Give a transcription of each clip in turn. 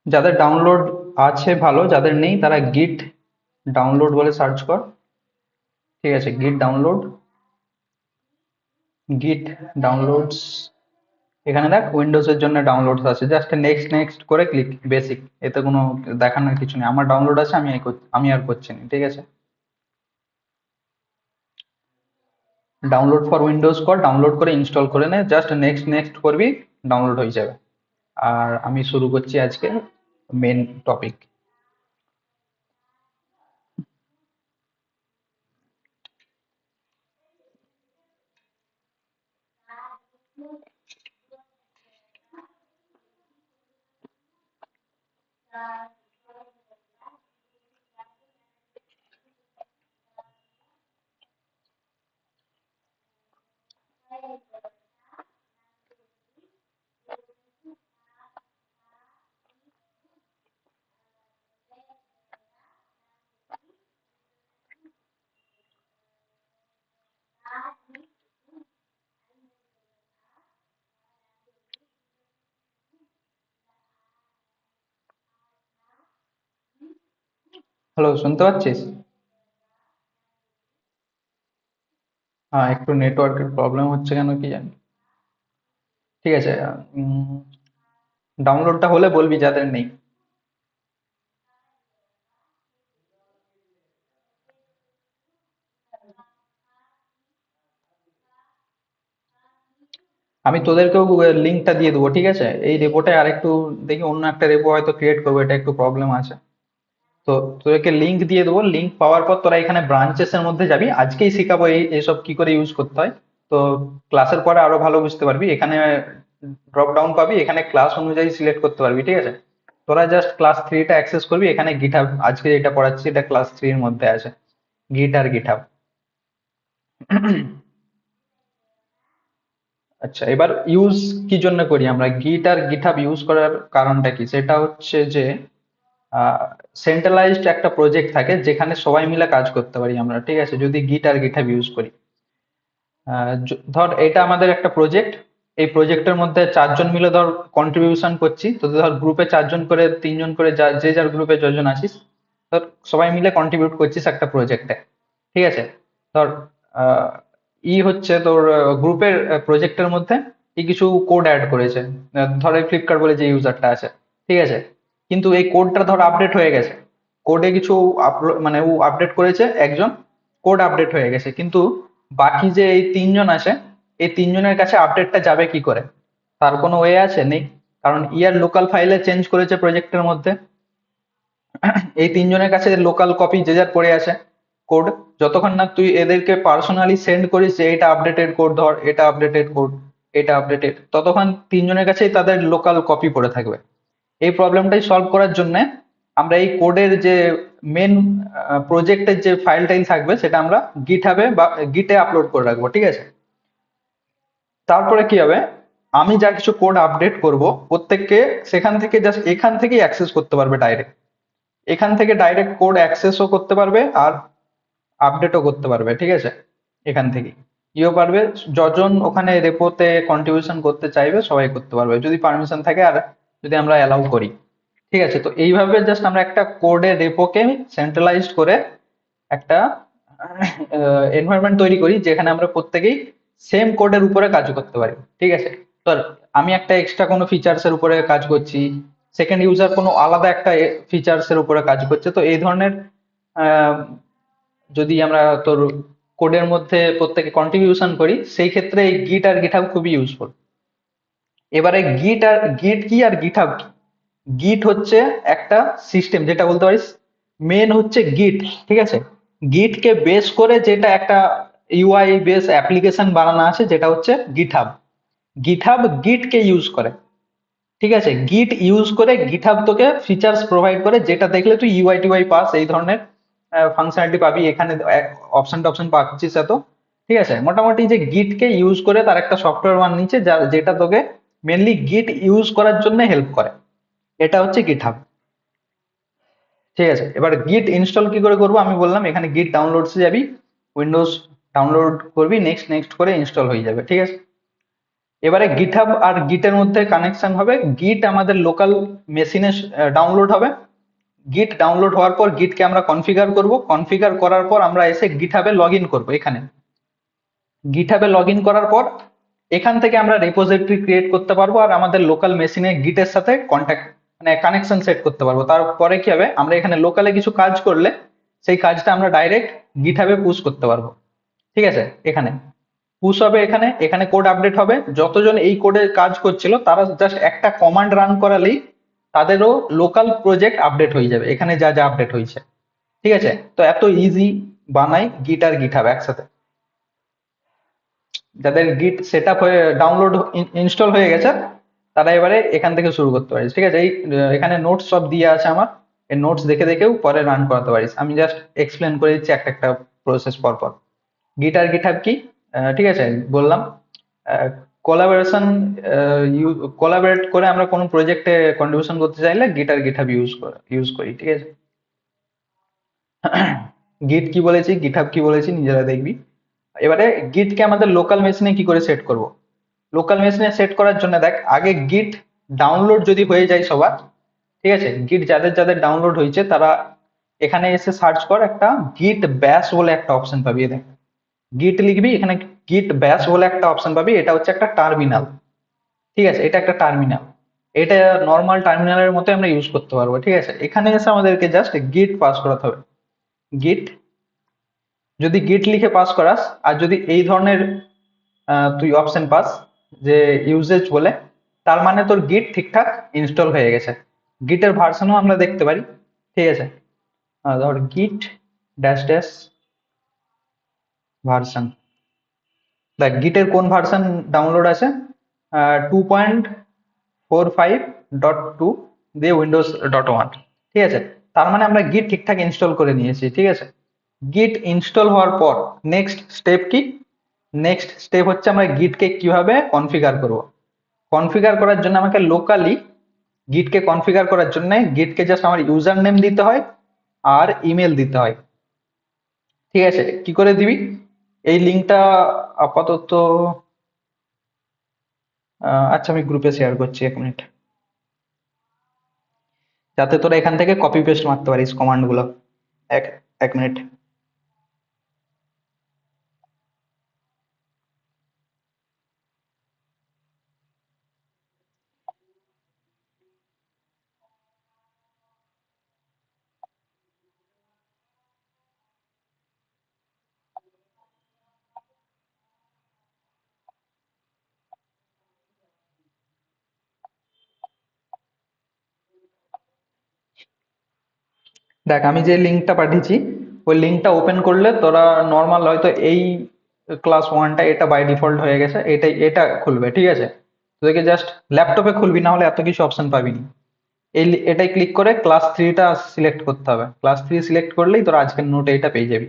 যাদের ডাউনলোড আছে ভালো, যাদের নেই তারা গিট ডাউনলোড বলে সার্চ কর। ঠিক আছে, গিট ডাউনলোড, গিট ডাউনলোডস। এখানে দেখ উইন্ডোজ এর জন্য ডাউনলোডস আছে, জাস্ট নেক্সট নেক্সট করে ক্লিক, বেসিক। এতে কোনো দেখানোর কিছু নেই, আমার ডাউনলোড আছে, আমি আর করছি না। ঠিক আছে, ডাউনলোড ফর উইন্ডোজ কর, ডাউনলোড করে ইনস্টল করে নে, জাস্ট নেক্সট নেক্সট করবি, ডাউনলোড হয়ে যাবে। আর আমি শুরু করছি আজকে মেন টপিক। হ্যালো, শুনতে পাচ্ছিস? হ্যাঁ, একটু নেটওয়ার্কের প্রবলেম হচ্ছে, কেন কি জানি। ঠিক আছে, ডাউনলোডটা হলে বলবি যাদের নেই। আমি তোদেরকেও লিঙ্কটা দিয়ে দেবো, ঠিক আছে? এই রেপোর্টে আর একটু দেখি, অন্য একটা রেপো হয়তো ক্রিয়েট করবো, এটা একটু প্রবলেম আছে। তো তোদেরকে লিঙ্ক দিয়ে দেবো, লিঙ্ক পাওয়ার পর তোরা এখানে ব্রাঞ্চেস এর মধ্যে যাবি, আজকেই শেখাবো এইসব কি করে ইউজ করতে হয়। তো ক্লাসের পরে আরো ভালো বুঝতে পারবি। এখানে ড্রপ ডাউন পাবি, এখানে ক্লাস অনুযায়ী সিলেক্ট করতে পারবি। ঠিক আছে, তোরা জাস্ট ক্লাস থ্রিটা অ্যাক্সেস করবি, এখানে গিটহাব আজকে যেটা পড়াচ্ছি এটা ক্লাস থ্রির মধ্যে আছে, গিট আর গিটহাব। আচ্ছা, এবার ইউজ কি জন্য করি আমরা গিট আর গিটহাব ইউজ করার কারণটা কি, সেটা হচ্ছে যে সেন্ট্রালাইজড একটা প্রজেক্ট থাকে যেখানে সবাই মিলে কাজ করতে পারি আমরা। ঠিক আছে, যদি গিট আর গিটহাব ইউজ করি, ধর এটা আমাদের একটা প্রজেক্ট, এই প্রজেক্টের মধ্যে চারজন মিলে ধর কন্ট্রিবিউশন করছি, তো ধর গ্রুপে চারজন করে, তিনজন করে, যে যার গ্রুপে যতজন আছিস, ধর সবাই মিলে কন্ট্রিবিউট করছিস একটা প্রজেক্টে। ঠিক আছে, ধর আহ, হচ্ছে তোর গ্রুপের প্রজেক্টের মধ্যে কিছু কোড অ্যাড করেছে। ধর এই ফ্লিপকার্ট বলে যে ইউজারটা আছে, ঠিক আছে, কিন্তু এই কোডটা ধর আপডেট হয়ে গেছে, কোডে কিছু আপলোড মানে ও আপডেট করেছে একজন, কোড আপডেট হয়ে গেছে, কিন্তু বাকি যে এই তিনজন আছে, এই তিনজনের কাছে আপডেটটা যাবে কি করে? তার কোনো ওয়ে আছে? নেই, কারণ ইয়ার লোকাল ফাইলে চেঞ্জ করেছে প্রজেক্টের মধ্যে। এই তিনজনের কাছে লোকাল কপি যে যার পড়ে আছে কোড, যতক্ষণ না তুই এদেরকে পার্সোনালি সেন্ড করিস যে এটা আপডেটেড কোড, ধর এটা আপডেটেড কোড, এটা আপডেটেড, ততক্ষণ তিনজনের কাছেই তাদের লোকাল কপি পড়ে থাকবে। এই প্রবলেমটাই সলভ করার জন্য আমরা এই কোডের যে মেন প্রজেক্টের যে ফাইল টাইল থাকবে সেটা আমরা গিটহাবে বা গিটে আপলোড করে রাখবো। ঠিক আছে, তারপরে কি হবে, আমি যা কিছু কোড আপডেট করব, প্রত্যেককে সেখান থেকে জাস্ট এখান থেকেই অ্যাক্সেস করতে পারবে ডাইরেক্ট, এখান থেকে ডাইরেক্ট কোড অ্যাক্সেসও করতে পারবে আর আপডেটও করতে পারবে। ঠিক আছে, এখান থেকে ইও পারবে, যজন ওখানে রেপোতে কন্ট্রিবিউশন করতে চাইবে সবাই করতে পারবে, যদি পারমিশন থাকে আর যদি আমরা অ্যালাউ করি। ঠিক আছে, তো এইভাবে জাস্ট আমরা একটা কোডের রেপোকে সেন্ট্রালাইজড করে একটা এনভায়রনমেন্ট তৈরি করি যেখানে আমরা প্রত্যেকেই সেম কোডের উপরে কাজ করতে পারি। ঠিক আছে, তো আমি একটা এক্সট্রা কোনো ফিচার্স এর উপরে কাজ করছি, সেকেন্ড ইউজার কোনো আলাদা একটা ফিচার্স এর উপরে কাজ করছে, তো এই ধরনের আহ, যদি আমরা তোর কোডের মধ্যে প্রত্যেকে কন্ট্রিবিউশন করি, সেই ক্ষেত্রে এই গিট আর গিটহাব খুবই ইউজফুল। এবারে গিট কি আর গিটহাব কি? গিট হচ্ছে একটা সিস্টেম, যেটা বলতে পারিস মেন হচ্ছে গিট। ঠিক আছে, গিটকে বেস করে যেটা একটা ইউআই বেস অ্যাপ্লিকেশন বানানো আছে, যেটা হচ্ছে গিটহাব। গিটহাব গিটকে ইউজ করে। ঠিক আছে, গিট ইউজ করে গিটহাব তোকে ফিচার্স প্রোভাইড করে, যেটা দেখলে তুই ইউআই টিউআই পাস, এই ধরনের ফাংশনালিটি পাবি এখানে, অপশন টপশন পাচ্ছিস এত। ঠিক আছে, মোটামুটি যে গিটকে ইউজ করে তার একটা সফটওয়্যার বানিয়েছে যেটা তোকে মেনলি গিট ইউজ করার জন্য হেল্প করে, এটা হচ্ছে গিটহাব। ঠিক আছে, এবার গিট ইনস্টল কি করে করবো আমি বললাম, এখানে গিট ডাউনলোডসে যাবি, উইন্ডোজ ডাউনলোড করবি, নেক্সট নেক্সট করে ইনস্টল হয়ে যাবে। ঠিক আছে, এবারে গিটহাব আর গিটের মধ্যে কানেকশন হবে, গিট আমাদের লোকাল মেশিনে ডাউনলোড হবে। গিট ডাউনলোড হওয়ার পর গিটকে আমরা কনফিগার করব, কনফিগার করার পর আমরা এসে গিটহাবে লগ ইন করবো। এখানে গিটহাবে লগ ইন করার পর এখান থেকে আমরা রেপোজিটরি ক্রিয়েট করতে পারবো আর আমাদের লোকাল মেশিনে গিটের সাথে কন্ট্যাক্ট মানে কানেকশন সেট করতে পারবো। তারপরে কি হবে, আমরা এখানে লোকালে কিছু কাজ করলে সেই কাজটা আমরা ডাইরেক্ট গিটহাবে পুশ করতে পারবো। ঠিক আছে, এখানে পুশ হবে, এখানে এখানে কোড আপডেট হবে। যতজন এই কোডে কাজ করছিল তারা জাস্ট একটা কমান্ড রান করালেই তাদেরও লোকাল প্রজেক্ট আপডেট হয়ে যাবে, এখানে যা যা আপডেট হয়েছে। ঠিক আছে, তো এত ইজি বানাই গিট আর গিটহাব একসাথে। যাদের গিট সেট আপ হয়ে ডাউনলোড ইনস্টল হয়ে গেছে তারা এবারে এখান থেকে শুরু করতে পারিস। ঠিক আছে, এই এখানে নোটস সব দিয়ে আছে আমার, এই নোটস দেখে দেখেও পরে রান করাতে পারিস। আমি জাস্ট এক্সপ্লেন করে দিচ্ছি একটা একটা প্রসেস পর পর। গিট আর গিটহাব কি, ঠিক আছে বললাম। কোলাবোরেশন, কোলাবরেট করে আমরা কোনো প্রজেক্টে কন্ট্রিবিউশন করতে চাইলে গিট আর গিটহাব ইউজ করি। ঠিক আছে, গিট কি বলেছি গিটহাব কি বলেছি নিজেরা দেখবি। এবারে গিটকে আমাদের লোকাল মেশিনে কি করে সেট করব। লোকাল মেশিনে সেট করার জন্য দেখ, আগে গিট ডাউনলোড যদি হয়ে যায় সবার, ঠিক আছে, গিট যাদের যাদের ডাউনলোড হয়েছে তারা এখানে এসে সার্চ কর, একটা গিট ব্যাশ বলে একটা অপশন পাবি। দেখ গিট লিখবি, এখানে গিট ব্যাশ বলে একটা অপশন পাবি, এটা হচ্ছে একটা টার্মিনাল। ঠিক আছে, এটা একটা টার্মিনাল, এটা নর্মাল টার্মিনালের মতো আমরা ইউজ করতে পারবো। ঠিক আছে, এখানে এসে আমাদেরকে জাস্ট গিট পাস করাতে হবে। গিট, যদি গিট লিখে পাস করাস আর যদি এই ধরনের তুই অপশন পাস যে ইউজেজ বলে, তার মানে তোর গিট ঠিকঠাক ইনস্টল হয়ে গেছে। গিটের ভার্সনও আমরা দেখতে পারি। ঠিক আছে, ধর গিট ড্যাশ ড্যাশ ভার্সন, দেখ গিটের কোন ভার্সন ডাউনলোড আছে, 2.45.2 দিয়ে উইন্ডোজ.1। ঠিক আছে, তার মানে আমরা গিট ঠিকঠাক ইনস্টল করে নিয়েছি। ঠিক আছে, গিট ইনস্টল হওয়ার পর নেক্সট স্টেপ কি, নেক্সট স্টেপ হচ্ছে আমরা গিটকে কিভাবে কনফিগার করব। কনফিগার করার জন্য আমাকে লোকালি গিটকে কনফিগার করার জন্য গিটকে জাস্ট আমার ইউজার নেম দিতে হয় আর ইমেল দিতে হয়। ঠিক আছে, কি করে দিবি, এই লিঙ্কটা আপাতত আচ্ছা আমি গ্রুপে শেয়ার করছি, 1 মিনিট, যাতে তোরা এখান থেকে কপি পেস্ট মারতে পারিস কমান্ড গুলো। এক 1 মিনিট। দেখ আমি যে লিঙ্কটা পাঠিয়েছি, ওই লিঙ্কটা ওপেন করলে তোরা নর্মাল হয়তো এই ক্লাস 1টা এটা বাই ডিফল্ট হয়ে গেছে, এটা খুলবে। ঠিক আছে, তোদেরকে জাস্ট ল্যাপটপে খুলবি, না হলে এত কিছু অপশন পাবি না। এটাই ক্লিক করে ক্লাস 3টা সিলেক্ট করতে হবে, ক্লাস 3 সিলেক্ট করলেই তোর আজকের নোট এটা পেয়ে যাবি।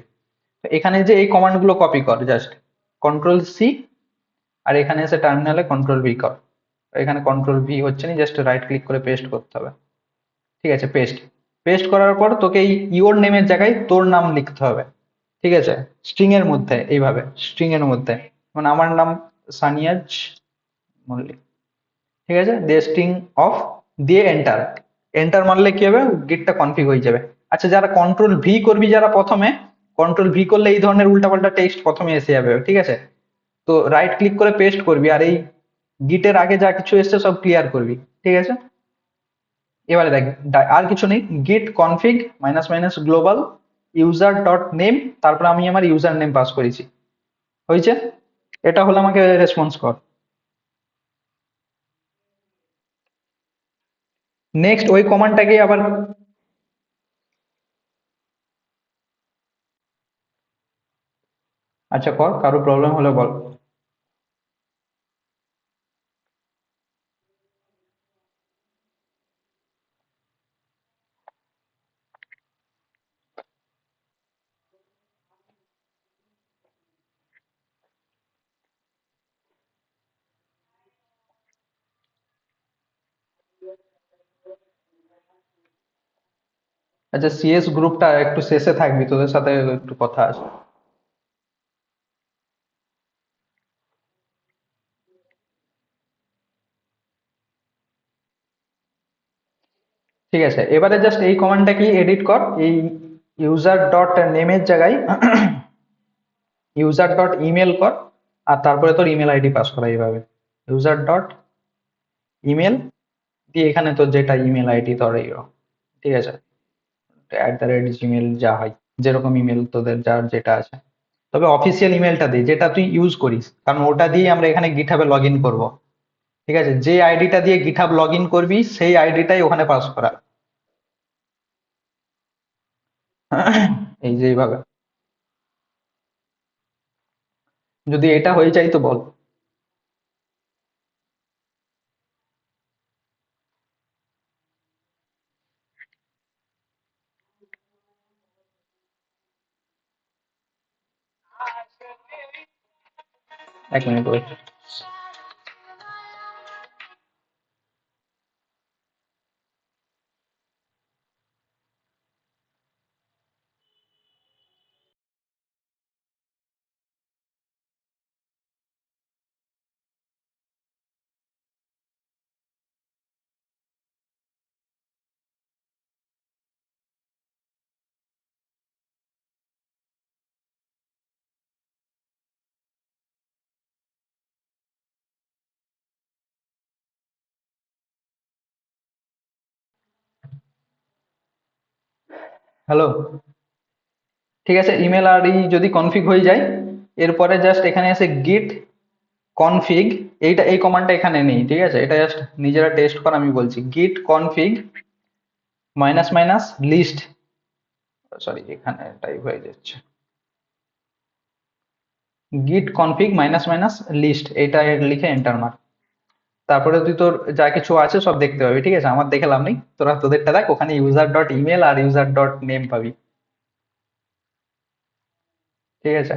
তো এখানে যে এই কমান্ড গুলো কপি কর, জাস্ট কন্ট্রোল C, আর এখানে এসে টার্মিনালে কন্ট্রোল V কর। এখানে কন্ট্রোল V হচ্ছে না, জাস্ট রাইট ক্লিক করে পেস্ট করতে হবে। ঠিক আছে, পেস্ট, পেস্ট করার পর তোকে এই ইওর নেমের জায়গায় তোর নাম লিখতে হবে। ঠিক আছে, স্ট্রিং এর মধ্যে, এইভাবে স্ট্রিং এর মধ্যে, মানে আমার নাম সানিয়াজ মল্লিক। ঠিক আছে, দিয়ে স্ট্রিং অফ দিয়ে এন্টার, এন্টার মারলে কি হবে, গিটটা কনফিগ হয়ে যাবে। আচ্ছা যারা কন্ট্রোল V করবি, যারা প্রথমে কন্ট্রোল V করলে এই ধরনের উল্টাপাল্টা টেক্সট প্রথমে এসে যাবে। ঠিক আছে, তো রাইট ক্লিক করে পেস্ট করবি আর এই গিটের আগে যা কিছু এসছে সব ক্লিয়ার করবি। ঠিক আছে, এবারে দেখ আর কিছু নেই, গিট config minus minus global user dot name, তারপর আমি আমার ইউজার নেম পাস করেছি, হয়েছে। এটা হলো, আমাকে রেসপন্স কর। নেক্সট ওই কমান্ডটাকে আবার, আচ্ছা কর, কারো প্রবলেম হলে বল। আচ্ছা CS গ্রুপটা একটু শেষে থাকবি, তোদের সাথে একটু কথা আছে। ঠিক আছে, এবারে জাস্ট এই কমান্ডটা কি এডিট কর, এই ইউজার ডট নেমের জায়গায় ইউজার ডট ইমেল কর, আর তারপরে তোর ইমেল আইডি পাস করা এইভাবে, ইউজার ডট ইমেল দিয়ে এখানে তোর যেটা ইমেল আইডি ধর ঠিক আছে, @gmail যা হয়, যেরকম ইমেল তোদের যার যেটা আছে, তবে অফিসিয়াল ইমেলটা দে যেটা তুই ইউজ করিস, কারণ ওটা দিয়ে আমরা এখানে গিটহাবে লগ ইন করবো। ঠিক আছে, যে আইডিটা দিয়ে গিটহাব লগ ইন করবি সেই আইডিটাই ওখানে পাস করা। এই যে এইভাবে, যদি এটা হয়ে যায় তো বল। 1 মিনিট ওয়েট। হ্যালো, ঠিক আছে, ইমেল আইডি যদি কনফিগ হয়ে যায়, এরপরে জাস্ট এখানে এসে গিট কনফিগ, এইটা এই কমান্ডটা এখানে নেই, ঠিক আছে, এটা জাস্ট নিজেরা টেস্ট কর, আমি বলছি git config minus minus list, sorry এখানে টাইপ হয়ে যাচ্ছে, গিট কনফিগ মাইনাস মাইনাস লিস্ট, এটা লিখে এন্টার মার। তারপরে তুই তোর যা কিছু আছে সব দেখতে পাবি, ঠিক আছে, আমার দেখে লাভ নেই, তোরা তোদেরটা দেখ, ওখানে ইউজার ডট ইমেল আর ইউজার ডট নেম পাবি। ঠিক আছে,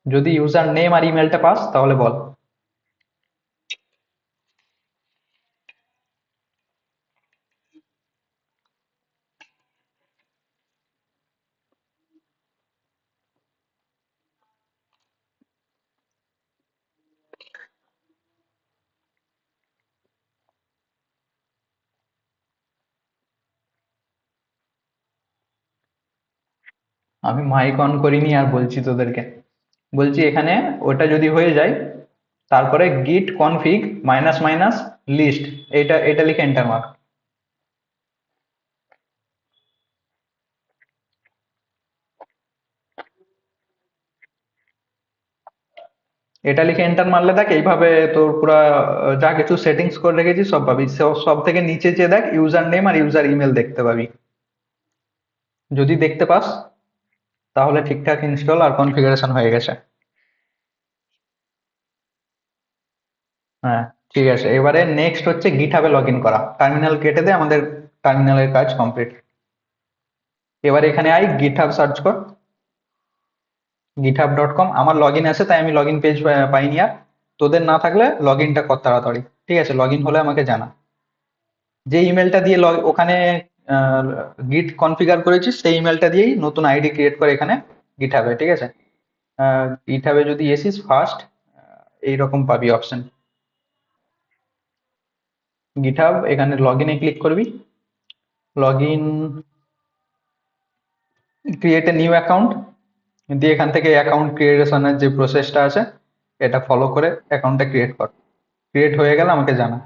যদি ইউজার নেম আর ইমেলটা পাস তাহলে বল। আমি মাইক অন করিনি আর বলছি তোদেরকে, বলছি এখানে ওটা যদি হয়ে যায়, তারপরে গিট কনফিগ মাইনাস মাইনাস লিস্ট, এটা এটা লিখে এন্টার মার। এটা লিখে এন্টার মারলে দেখ এইভাবে তোর পুরা যা কিছু সেটিংস করে রেখেছিস সব পাবি, সব থেকে নিচে যে দেখ ইউজার নেম আর ইউজার ইমেল দেখতে পাবি, যদি দেখতে পাস তাহলে ঠিকঠাক ইনস্টল আর কনফিগারেশন হয়ে গেছে। হ্যাঁ, ঠিক আছে, এবারে নেক্সট হচ্ছে গিটহাবে লগ ইন করা, টার্মিনাল কেটে দে, আমাদের টার্মিনালের কাজ কমপ্লিট। এবার এখানে আই, গিটহাব সার্চ কর, github.com, আমার লগ ইন আছে তাই আমি লগ ইন পেজ পাইনি, আর তোদের না থাকলে লগ ইনটা কর তাড়াতাড়ি, ঠিক আছে, লগ ইন হলে আমাকে জানা, যে ইমেলটা দিয়ে ওখানে গিট কনফিগার করেছিস সেই ইমেলটা দিয়েই নতুন আইডি ক্রিয়েট করে এখানে গিটহাবে, ঠিক আছে, গিটহাবে যদি এসিস ফার্স্ট এইরকম পাবি অপশন, গিটহাব, এখানে লগ ইনে ক্লিক করবি, log in, create a new account, দিয়ে এখান থেকে অ্যাকাউন্ট ক্রিয়েশনের যে প্রসেসটা আছে এটা ফলো করে অ্যাকাউন্টটা ক্রিয়েট কর, ক্রিয়েট হয়ে গেলে আমাকে জানা।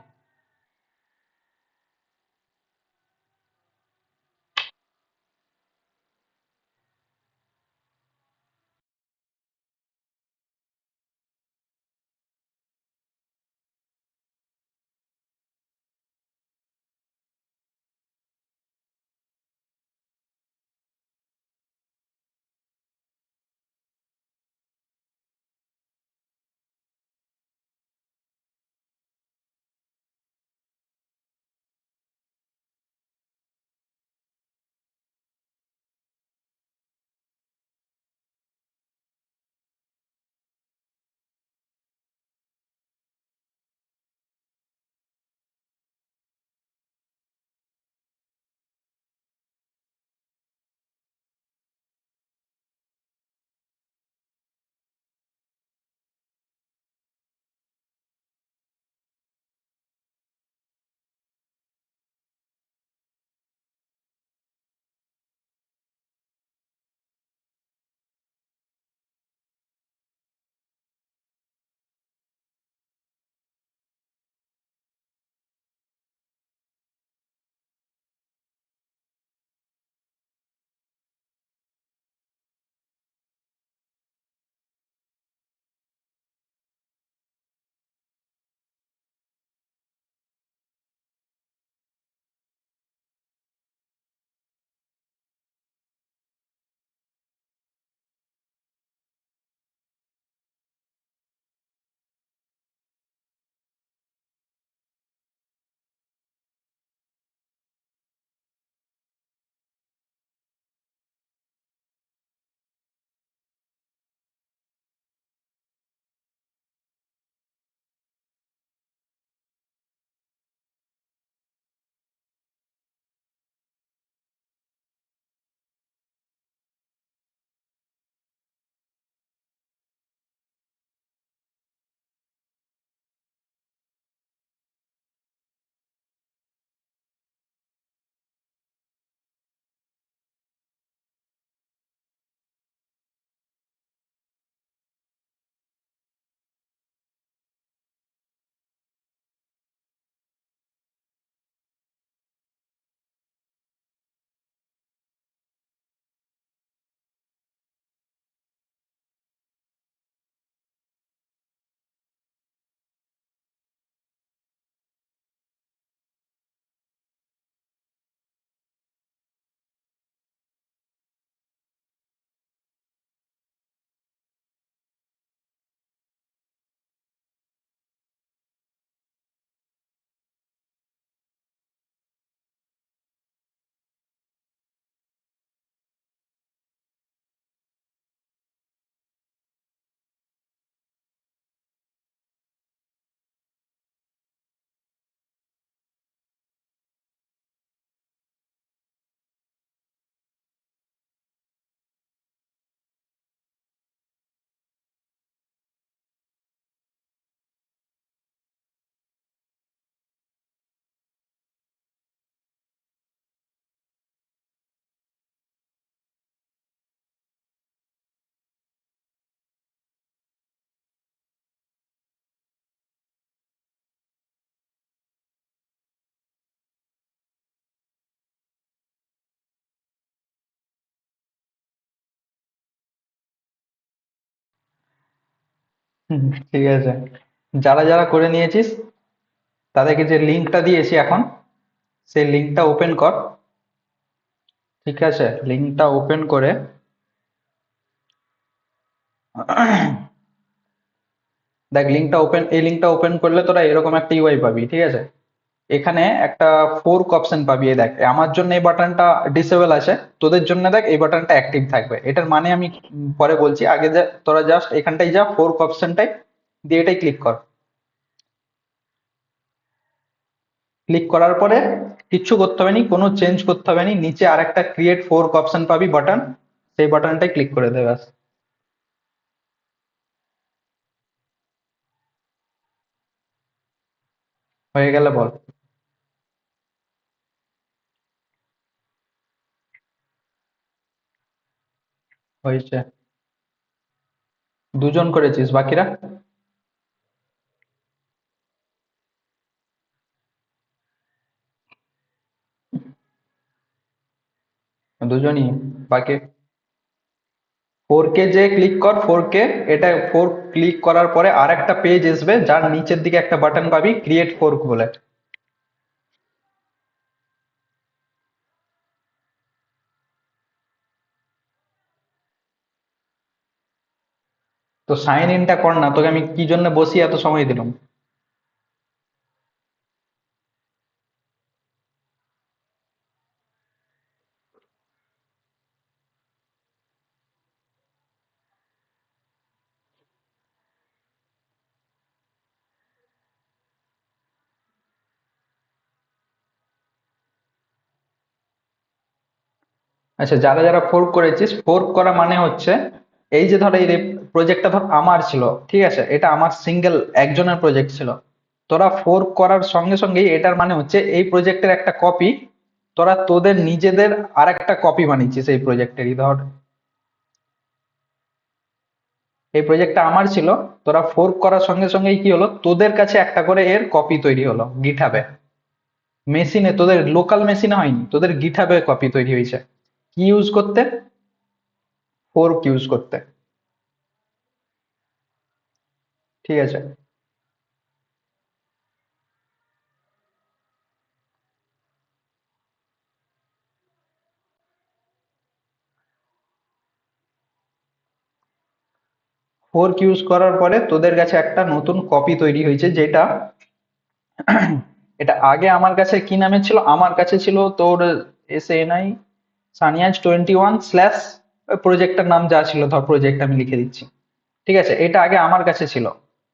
ঠিক আছে, যারা যারা করে নিয়েছিস তাদেরকে যে লিঙ্কটা দিয়েছি এখন, সেই লিঙ্কটা ওপেন কর। ঠিক আছে, লিঙ্কটা ওপেন করে দেখ লিঙ্কটা ওপেন, এই লিঙ্কটা ওপেন করলে তোরা এরকম একটা ইউআই পাবি। ঠিক আছে, এখানে একটা ফোর্ক অপশন পাবি। এই দেখ, আমার জন্য এই বাটনটা ডিসেবল আছে, তোদের জন্য দেখ এই বাটনটা অ্যাক্টিভ থাকবে। এটার মানে আমি পরে বলছি, আগে যা তোরা জাস্ট এখানটাই যা ফোর্ক অপশনটাই দিয়ে এটাই ক্লিক কর। ক্লিক করার পরে কিচ্ছু করতে হবে না, কোনো চেঞ্জ করতে হবে না, নিচে আরেকটা ক্রিয়েট ফোর্ক অপশন পাবি বাটন, সেই বাটনটাই ক্লিক করে দে ব্যাস। হয়ে গেলে বল। হয়েছে, দুজন করেছিস, বাকিরা? দুজনই বাকি। ফোর কে যে ক্লিক কর, ফোর কে, এটা ফোর ক্লিক করার পরে আর একটা পেজ আসবে যার নিচের দিকে একটা বাটন পাবি ক্রিয়েট ফোর্ক বলে। তো সাইন ইনটা কর না, তোকে আমি কি জন্য বসিয়ে এত সময় দিলাম। আচ্ছা, যারা যারা ফোর্ক করেছিস, ফোর্ক করা মানে হচ্ছে এই যে ধর এই প্রজেক্টটা ধর আমার ছিল, ঠিক আছে, এটা আমার সিঙ্গেল একজনের প্রজেক্ট ছিল। তোরা ফোর্ক করার সঙ্গে সঙ্গেই এটার মানে হচ্ছে এই প্রজেক্টের একটা কপি তোরা তোদের নিজেদের আর একটা কপি বানিয়েছিস এই প্রজেক্টেরই। ধর এই প্রজেক্টটা আমার ছিল, তোরা ফোর্ক করার সঙ্গে সঙ্গেই কি হলো, তোদের কাছে একটা করে এর কপি তৈরি হলো গিটহাবে। মেশিনে, তোদের লোকাল মেশিনে হয়নি, তোদের গিটহাবে কপি তৈরি হয়েছে। কি ইউজ করতে? ফোর্ক ইউজ করতে। ঠিক আছে, ফোর্ক ইউজ করার পরে তোদের কাছে একটা নতুন কপি তৈরি হয়েছে, যেটা এটা আগে আমার কাছে কি নামে ছিল, আমার কাছে ছিল তোর SNI সানিয়াজ 21 স্ল্যাশ প্রজেক্টের নাম যা ছিল, ধর প্রজেক্ট আমি লিখে দিচ্ছি। ঠিক আছে, এটা আগে আমার কাছে ছিল,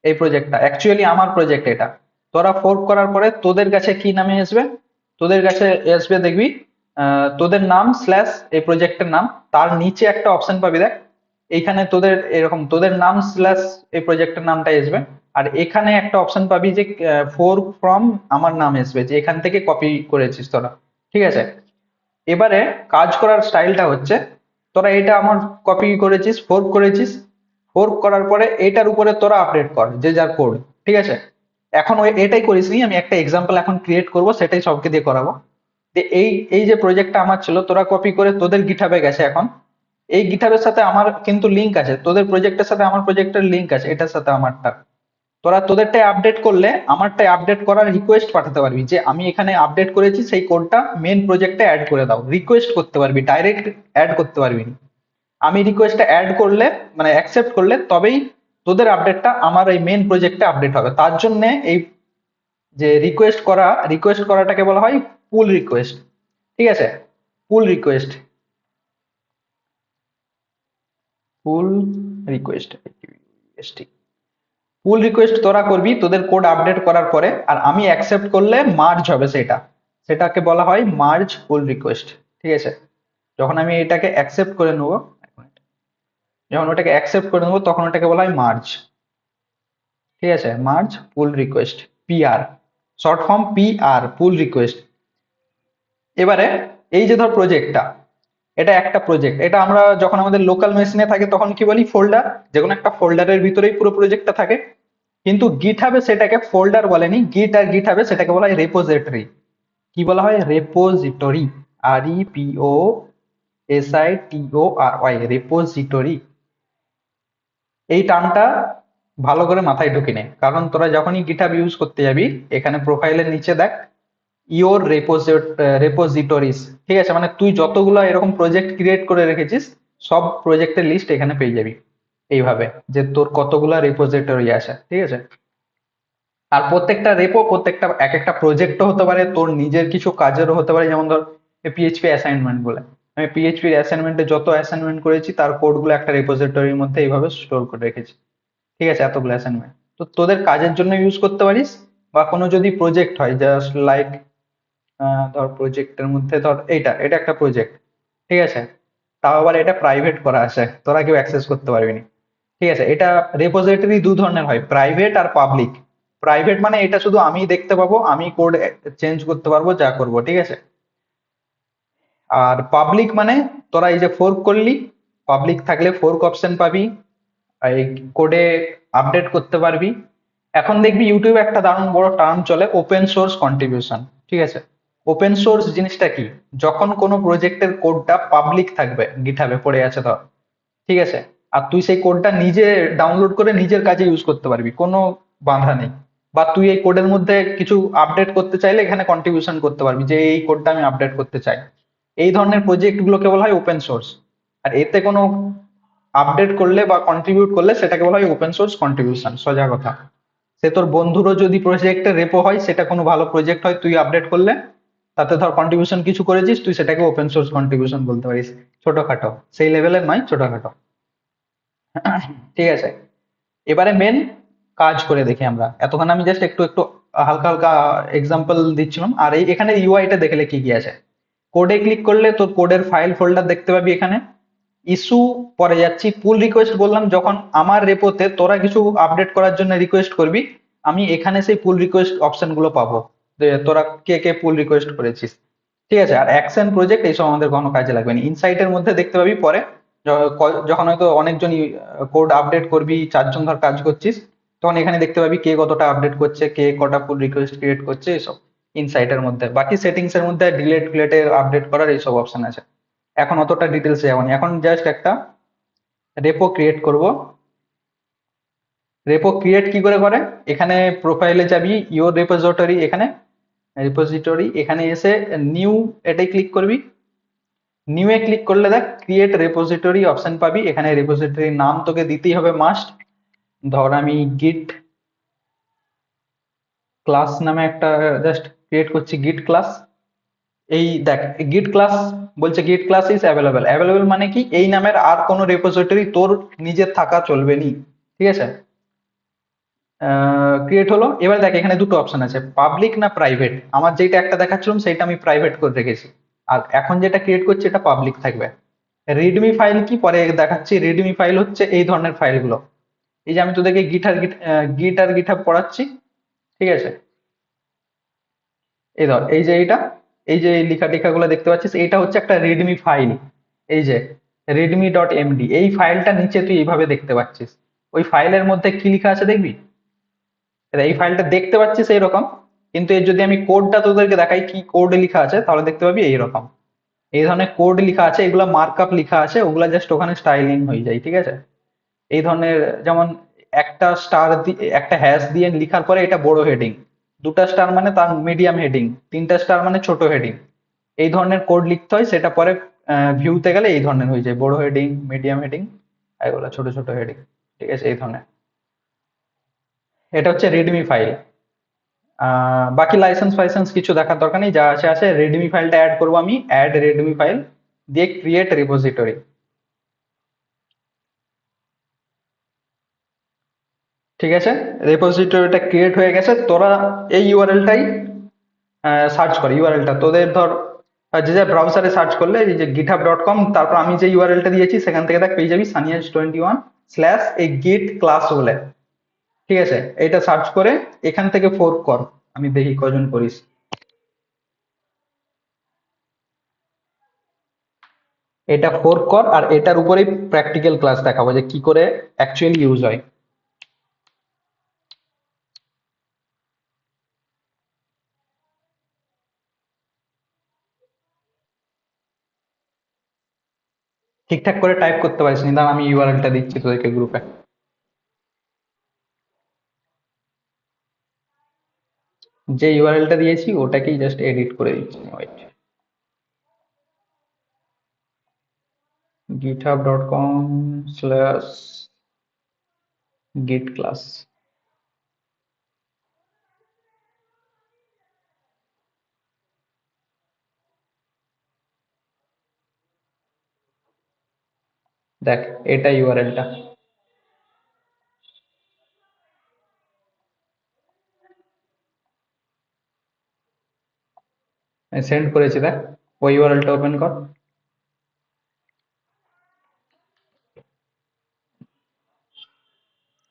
এই প্রজেক্টটা অ্যাকচুয়ালি আমার প্রজেক্ট এটা। তোরা ফোর্ক করার পরে তোদের কাছে কি নামে আসবে, তোদের কাছে আসবে দেখবি তোদের নাম স্ল্যাশ এই প্রজেক্টের নাম, তার নিচে একটা অপশন পাবি দেখ, এইখানে তোদের এরকম তোদের নাম স্ল্যাশ এই প্রজেক্টের নামটা আসবে। আর এখানে একটা অপশন পাবি যে ফোর্ক ফ্রম আমার নাম আসবে, যে এখান থেকে কপি করেছিস তোরা। ঠিক আছে, এবারে কাজ করার স্টাইলটা হচ্ছে, তোরা এটা আমার কপি করেছিস, ফোর্ক করেছিস, ফোর্ক করার পরে এটার উপরে তোরা আপডেট কর যে যার কোড। ঠিক আছে, এখন ওই এটাই করিস নি, আমি একটা এক্সাম্পল এখন ক্রিয়েট করব, সেটাই সবকে দিয়ে করাবো। যে এই এই যে প্রজেক্টটা আমার ছিল, তোরা কপি করে তোদের গিটহাবে গেছে এখন। এই গিটহাবের সাথে আমার কিন্তু লিঙ্ক আছে, তোদের প্রজেক্টের সাথে আমার প্রজেক্টের লিঙ্ক আছে, এটার সাথে আমারটা। তোরা তোদেরটাই আপডেট করলে আমারটাই আপডেট করার রিকোয়েস্ট পাঠাতে পারবি, যে আমি এখানে আপডেট করেছি সেই কোডটা মেন প্রজেক্টে অ্যাড করে দাও, রিকোয়েস্ট করতে পারবি, ডাইরেক্ট অ্যাড করতে পারবি না। আমি রিকোয়েস্টটা অ্যাড করলে মানে অ্যাকসেপ্ট করলে তবেই তোদের আপডেটটা আমার এই মেন প্রজেক্টে আপডেট হবে। তার জন্য এই যে রিকোয়েস্ট করাটাকে বলা হয় পুল রিকোয়েস্ট। ঠিক আছে, পুল রিকোয়েস্ট, পুল রিকোয়েস্ট, পুল রিকোয়েস্ট তোরা করবি তোদের কোড আপডেট করার পরে, আর আমি অ্যাকসেপ্ট করলে মার্জ হবে সেটা, সেটাকে বলা হয় মার্জ পুল রিকোয়েস্ট। ঠিক আছে, যখন আমি এটাকে অ্যাকসেপ্ট করে নেবো, যখন ওটাকে অ্যাকসেপ্ট করে নেবো তখন ওটাকে বলা হয় মার্জ। ঠিক আছে, মার্জ পুল request, PR, short form PR, পুল রিকোয়েস্ট। এবারে এই যে ধর প্রজেক্টটা, এটা একটা প্রজেক্ট, এটা আমরা যখন আমাদের লোকাল মেশিনে থাকে তখন কি বলি, ফোল্ডার, যে কোনো একটা ফোল্ডারের ভিতরেই পুরো প্রজেক্টটা থাকে। কিন্তু গিটহাবে সেটাকে ফোল্ডার বলেনি, গিটহাবে সেটাকে বলা হয় রেপোজিটরি। কি বলা হয়? Repository, REPOSITORY, repository. এই টার্মটা ভালো করে মাথায় ঢুকি নে, কারণ তোরা যখনই গিটহাব ইউজ করতে যাবি, এখানে প্রোফাইলের নিচে দেখ ইওর রেপোজিটরিজ, ঠিক আছে, মানে তুই যতগুলো এরকম প্রজেক্ট ক্রিয়েট করে রেখেছিস সব প্রজেক্টের লিস্ট এখানে পেয়ে যাবি এইভাবে, যে তোর কতগুলা রেপোজিটরি আছে, ঠিক আছে। আর প্রত্যেকটা রেপো, প্রত্যেকটা এক একটা প্রজেক্টও হতে পারে, তোর নিজের কিছু কাজেরও হতে পারে, যেমন ধর পিএইচপি অ্যাসাইনমেন্ট বলে, আমি পিএইচপির অ্যাসাইনমেন্টে যত অ্যাসাইনমেন্ট করেছি তার কোডগুলো একটা রেপোজিটরির মধ্যে এইভাবে স্টোর করে রেখেছি, ঠিক আছে, এতগুলো অ্যাসাইনমেন্ট তো তোদের কাজের জন্য ইউজ করতে পারিস। বা কোনো যদি প্রজেক্ট হয় জাস্ট লাইক, ধর প্রজেক্টের মধ্যে ধর এইটা এটা একটা প্রজেক্ট, ঠিক আছে, তাও আবার এটা প্রাইভেট করা আছে, তোরা কেউ অ্যাক্সেস করতে পারবি না, ঠিক আছে। এটা রেপোজিটরি দু ধরনের হয়, প্রাইভেট আর পাবলিক। প্রাইভেট মানে এটা শুধু আমি দেখতে পাবো, আমি কোড চেঞ্জ করতে পারবো, যা করবো, ঠিক আছে। আর পাবলিক মানে তোরা এই যে ফোর্ক করলি, পাবলিক থাকলে ফোর্ক অপশন পাবি, এই কোডে আপডেট করতে পারবি। এখন দেখবি ইউটিউবে একটা দারুণ বড় টার্ম চলে, ওপেন সোর্স কন্ট্রিবিউশন, ঠিক আছে। ওপেন সোর্স জিনিসটা কি? যখন কোনো প্রজেক্টের কোডটা পাবলিক থাকবে, গিটহাবে পড়ে আছে ধর, ঠিক আছে, আর তুই সেই কোডটা নিজে ডাউনলোড করে নিজের কাজে ইউজ করতে পারবি, কোনো বাধা নেই। বা তুই এই কোডের মধ্যে কিছু আপডেট করতে চাইলে এখানে কন্ট্রিবিউশন করতে পারবি, যে এই কোডটা আমি আপডেট করতে চাই। এই ধরনের প্রজেক্ট গুলোকে বলা হয় ওপেন সোর্স। আর এতে কোনো আপডেট করলে বা কন্ট্রিবিউট করলে সেটাকে বলা হয় ওপেন সোর্স কন্ট্রিবিউশন, সোজা কথা। সে তোর বন্ধুরও যদি প্রজেক্টে রেপো হয়, সেটা কোনো ভালো প্রজেক্ট হয়, তুই আপডেট করলে তাতে ধর কন্ট্রিবিউশন কিছু করেছিস, তুই সেটাকে ওপেন সোর্স কন্ট্রিবিউশন বলতে পারিস। ছোটখাটো, সেই লেভেলের নয়, ছোটখাটো, ঠিক আছে। এবারে মেন কাজ করে দেখি আমরা, এতক্ষণ আমি জাস্ট একটু একটু হালকা হালকা এক্সাম্পল দিচ্ছিলাম। আর এই এখানে ইউআইটা দেখলে কি কি আছে, কোডে ক্লিক করলে তোর কোডের ফাইল ফোল্ডার দেখতে পাবি এখানে। ইস্যু, পরে যাচ্ছি পুল রিকোয়েস্ট, বললাম যখন আমার রেপোতে তোরা কিছু আপডেট করার জন্য রিকোয়েস্ট করবি, আমি এখানে সেই পুল রিকোয়েস্ট অপশন গুলো পাবো, যে তোরা কে কে পুল রিকোয়েস্ট করেছিস, ঠিক আছে। আর অ্যাকশন প্রজেক্ট এইসব আমাদের কোনো কাজে লাগবে না, ইনসাইটের মধ্যে দেখতে পাবি পরে, যখন হয়তো অনেকজন কোড আপডেট করবি, 4 জন ধর কাজ করছিস, তখন এখানে দেখতে পাবি কে কতটা আপডেট করছে, কে কটা পুল রিকোয়েস্ট ক্রিয়েট করছে, এসব ইনসাইটের মধ্যে। বাকি সেটিংস এর মধ্যে ডিলেট ফিলেটের আপডেট করার এইসব অপশন আছে। এখন অতটা ডিটেলসে যাবো না, এখন জাস্ট একটা রেপো ক্রিয়েট করব। রেপো ক্রিয়েট কি করে করে, এখানে প্রোফাইলে যাবি, ইওর রেপোজিটরি, এখানে রিপোজিটরি, এখানে এসে নিউ, এটাই ক্লিক করবি। নিউ এ ক্লিক করলে দেখ ক্রিয়েট রেপোজিটরি অপশন পাবি, এখানে রেপোজিটরির নাম তোকে দিতেই হবে মাস্ট। ধর আমি গিট ক্লাস নামে একটা জাস্ট ক্রিয়েট করছি, গিট ক্লাস। এই দেখ গিট ক্লাস বলছে গিট ক্লাস ইজ অ্যাভেলেবেল, অ্যাভেলেবেল মানে কি, এই নামের আর কোনো রেপোজিটরি তোর নিজের থাকা চলবে নি, ঠিক আছে। ক্রিয়েট হলো। এবার দেখ এখানে দুটো অপশন আছে, পাবলিক না প্রাইভেট, আমার যেটা একটা দেখাচ্ছিলাম সেটা আমি প্রাইভেট করে রেখেছি, আর এখন যেটা ক্রিয়েট করছি এটা পাবলিক থাকবে। রিডমি ফাইল কি পরে দেখাচ্ছি, রিডমি ফাইল হচ্ছে এই ধরনের ফাইলগুলো, এই যে আমি তোদেরকে গিটার গিটহাব পড়াচ্ছি, ঠিক আছে। এই ধর এই যে এইটা, এই যে লেখা টেখাগুলো দেখতে পাচ্ছিস, এইটা হচ্ছে একটা রিডমি ফাইল, এই যে readme.md, এই ফাইলটা নিচে তুই এইভাবে দেখতে পাচ্ছিস। ওই ফাইলের মধ্যে কি লেখা আছে দেখবি, এই ফাইলটা দেখতে পাচ্ছিস এইরকম, কিন্তু এর যদি আমি কোডটা তোদেরকে দেখাই কি কোড লেখা আছে, তাহলে দেখতে পাবি এইরকম, এই ধরনের কোড লেখা আছে, এগুলা মার্কআপ লেখা আছে, ওগুলা জাস্ট ওখানে স্টাইলিং হয়ে যায়, ঠিক আছে। এই ধরনের, যেমন একটা স্টার একটা হ্যাশ দিয়ে লেখার পরে এটা বড় হেডিং, দুটা স্টার মানে তার মিডিয়াম হেডিং, তিনটা স্টার মানে ছোট হেডিং, এই ধরনের কোড লিখতে হয়। সেটা পরে ভিউতে গেলে এই ধরনের হয়ে যায়, বড় হেডিং, মিডিয়াম হেডিং, এগুলো ছোট ছোট হেডিং, ঠিক আছে, এই ধরনের। এটা হচ্ছে রেডমি ফাইল। বাকি লাইসেন্স ফাইসেন্স কিছু দেখার দরকার নেই, যা আছে আছে। রেডমি ফাইলটা অ্যাড করবো আমি, অ্যাড রেডমি ফাইল দিয়ে ক্রিয়েট রিপোজিটরি, ঠিক আছে। রেপোজিটরিটা ক্রিয়েট হয়ে গেছে, তোরা এই ইউআরএলটাই সার্চ কর, ইউআরএলটা তোদের ধর যে যে ব্রাউজারে সার্চ করলে এই যে github.com, তারপর আমি যে ইউআরএলটা দিয়েছি সেখান থেকে দেখ পেয়ে যাবি সানিয়াজ21 এই গিট ক্লাস বলে, ঠিক আছে। এটা সার্চ করে এখান থেকে ফোর্ক কর, আমি দেখি কজন করিস। এটা ফোর্ক কর, আর এটার উপরেই প্র্যাকটিক্যাল ক্লাস দেখাবো যে কি করে অ্যাকচুয়ালি ইউজ হয়। ঠিকঠাক করে টাইপ করতে পারিস নি, দাঁড়া আমি ইউআরএলটা দিচ্ছি তোদেরকে গ্রুপে। যে ইউআরএলটা দিয়েছি ওটাকেই জাস্ট এডিট করে দিচ্ছি, ওয়েট, github.com/git class। দেখ, এটা ইউআরএলটা সেন্ড করেছি, দেখ ওই ইউআরএলটা ওপেন কর।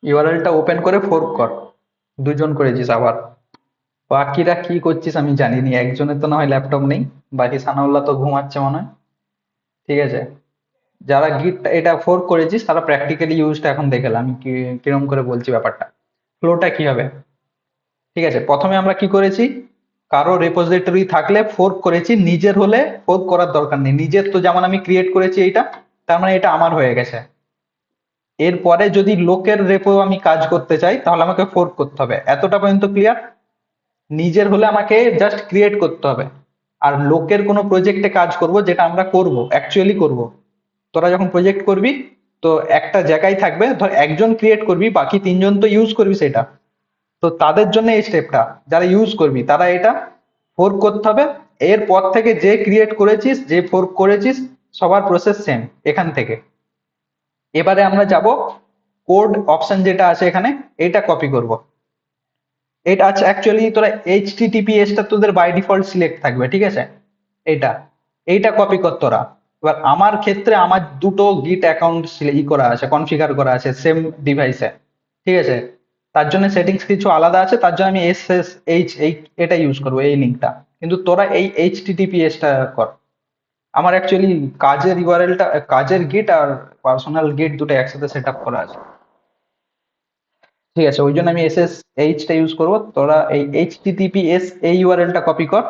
ইউআরএলটা ওপেন করে ফোর্ক কর, দুজন করেছিস আবার। বাকিরা কি করছিস আমি জানিনি, একজনের তো না হয় ল্যাপটপ নেই, বাকি সানাউল্লাহ তো ঘুমাচ্ছে মনে হয়। ঠিক আছে, যারা গিট এটা ফোর্ক করেছিস তারা প্র্যাকটিক্যালি ইউজটা এখন দেখে আমি কিরকম করে বলছি ব্যাপারটা, ফ্লোটা কি হবে। ঠিক আছে, প্রথমে আমরা কি করেছি, কারো রেপোজিটরি থাকলে ফোর্ক করেছি, নিজের হলে ফোর্ক করার দরকার নেই। নিজের তো যেমন আমি ক্রিয়েট করেছি এইটা, তার মানে এটা আমার হয়ে গেছে। এরপরে যদি লোকের রেপো আমি কাজ করতে চাই তাহলে আমাকে ফোর্ক করতে হবে, এতটা পর্যন্ত ক্লিয়ার। নিজের হলে আমাকে জাস্ট ক্রিয়েট করতে হবে, আর লোকের কোনো প্রজেক্টে কাজ করব, যেটা আমরা করব অ্যাকচুয়ালি করব। তোরা যখন প্রজেক্ট করবি তো একটা জায়গায় থাকবে, ধর একজন ক্রিয়েট করবি, বাকি তিনজন তো ইউজ করবি সেটা। তো তাদের জন্য এই স্টেপটা, যারা ইউজ করবি তারা এটা ফোর্ক করতে হবে। এরপর থেকে যে ক্রিয়েট করেছিস, যে ফোর্ক করেছিস, সবার প্রসেস সেম এখান থেকে। এবারে আমরা যাব কোড অপশন যেটা আছে এখানে, এটা কপি করব। এটা আছে অ্যাকচুয়ালি তোরা এইচটিটিপিএস টা তোদের বাই ডিফল্ট সিলেক্ট থাকবে, ঠিক আছে। এইটা এইটা কপি কর তোরা। এবার আমার ক্ষেত্রে আমার দুটো গিট অ্যাকাউন্ট ই করা আছে, কনফিগার করা আছে সেম ডিভাইসে, ঠিক আছে। তার জন্য সেটিংস কিছু আলাদা আছে, তার জন্য আমি এসএসএইচ এটা ইউজ করবো, এই লিঙ্কটা। কিন্তু তোরা এই এইচটিটিপিএস টা কর। আমার অ্যাকচুয়ালি কাজের ইউআরএলটা, কাজের গিট আর পার্সোনাল গিট দুটো একসাথে সেট আপ করা আছে। ঠিক আছে, ওই জন্য আমি এসএসএইচ টা ইউজ করবো। তোরা এই এইচটিটিপিএস এই ইউআরএলটা কপি কর।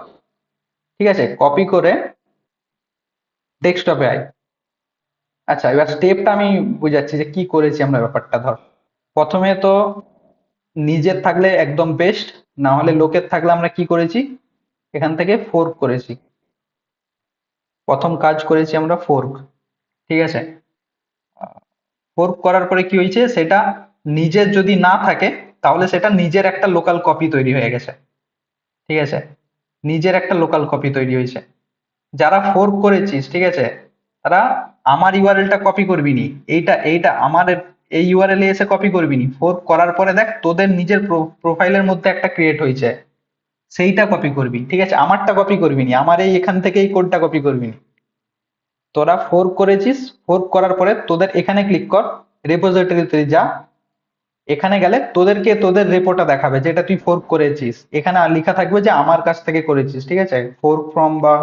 ঠিক আছে, কপি করে ডেস্কটপে আয়। আচ্ছা, এবার স্টেপটা আমি বুঝাচ্ছি যে কি করেছি আমরা ব্যাপারটা। ধর, প্রথমে তো নিজের থাকলে একদম বেস্ট, না হলে লোকের থাকলে আমরা কি করেছি, এখান থেকে ফোর্ক করেছি। প্রথম কাজ করেছি আমরা ফোর্ক, ঠিক আছে। ফোর্ক করার পরে কি হয়েছে, সেটা নিজের যদি না থাকে তাহলে সেটা নিজের একটা লোকাল কপি তৈরি হয়ে গেছে। ঠিক আছে, নিজের একটা লোকাল কপি তৈরি হয়েছে। যারা ফোর্ক করেছিস, ঠিক আছে, তারা আমার ইউআরএলটা কপি করবি নি, এইটা এইটা আমার এই ইউআরএল এ এসে কপি করবি নি। ফোর্ক করার পরে দেখ তোদের নিজের প্রোফাইলের মধ্যে একটা ক্রিয়েট হয়েছে, সেইটা কপি করবি। ঠিক আছে, আমারটা কপি করবি নি, আমার এই এখান থেকে এই কোডটা কপি করবি নি। তোরা ফোর্ক করেছিস, ফোর্ক করার পরে তোদের এখানে ক্লিক কর, রেপোজিটরিতে যা। এখানে গেলে তোদেরকে তোদের রেপোটা দেখাবে যেটা তুই ফোর্ক করেছিস। এখানে আর লেখা থাকবে যে আমার কাছ থেকে করেছিস, ঠিক আছে, ফোর্ক ফ্রম বা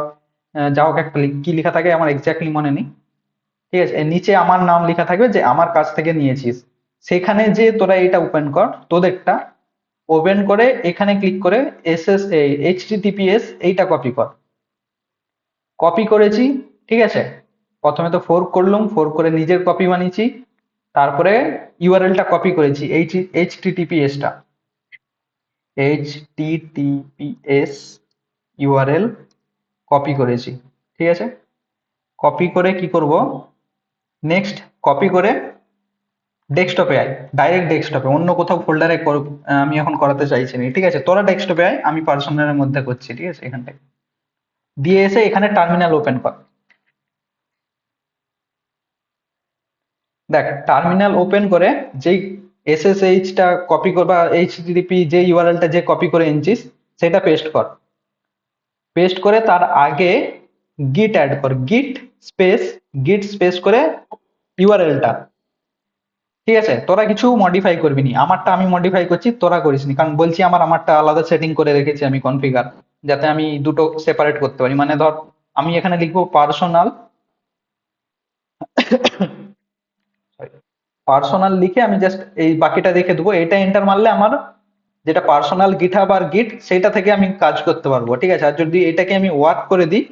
যা হোক একটা কি লেখা থাকে আমার এক্স্যাক্টলি মনে নেই। ঠিক আছে, এর নিচে আমার নাম লেখা থাকবে যে আমার কাছ থেকে নিয়েছিস। সেখানে যে তোরা এটা ওপেন কর, তোদেরটা ওপেন করে এখানে ক্লিক করে এইচটিটিপিএস এইটা কপি কর। কপি করেছি, ঠিক আছে। প্রথমে তো ফোর্ক করলাম, ফোর্ক করে নিজের কপি বানিয়েছি। তারপরে ইউআরএলটা কপি করেছি, এইচটিটিপিএস টা, এইচটিটিপিএস ইউআরএল কপি করেছি। ঠিক আছে, কপি করে কি করব, নেক্সট কপি করে ডেস্কটপে আয়, ডাইরেক্ট ডেস্কটপে, অন্য কোথাও ফোল্ডারে আমি এখন করাতে চাইছি না। ঠিক আছে, তোরা ডেস্কটপে আয়, আমি পার্সোনালের মধ্যে করছি। ঠিক আছে, এখানটায় দিয়ে এসে এখানে টার্মিনাল ওপেন কর। দেখ, টার্মিনাল ওপেন করে যেই এসএসএইচ টা কপি কর বা এইচটিটিপি যে ইউআরএলটা যে কপি করে এনেছিস সেটা পেস্ট কর। পেস্ট করে তার আগে গিট অ্যাড কর, গিট স্পেস করে ইউআরএলটা। ঠিক আছে, তোরা কিছু মডিফাই করবি নি, আমারটা আমি মডিফাই করছি, তোরা করিস নি, কারণ বলছি আমারটা আলাদা সেটিং করে রেখেছি আমি কনফিগার, যাতে আমি দুটো সেপারেট করতে পারি। মানে ধর, আমি এখানে লিখবো পার্সোনাল, পার্সোনাল লিখে আমি জাস্ট এই বাকিটা রেখে দেবো। এটা এন্টার মারলে আমার যেটা পার্সোনাল গিটহাব আর গিট সেটা থেকে আমি কাজ করতে পারবো। ঠিক আছে, আর যদি এটাকে আমি ওয়ার্ক করে দিই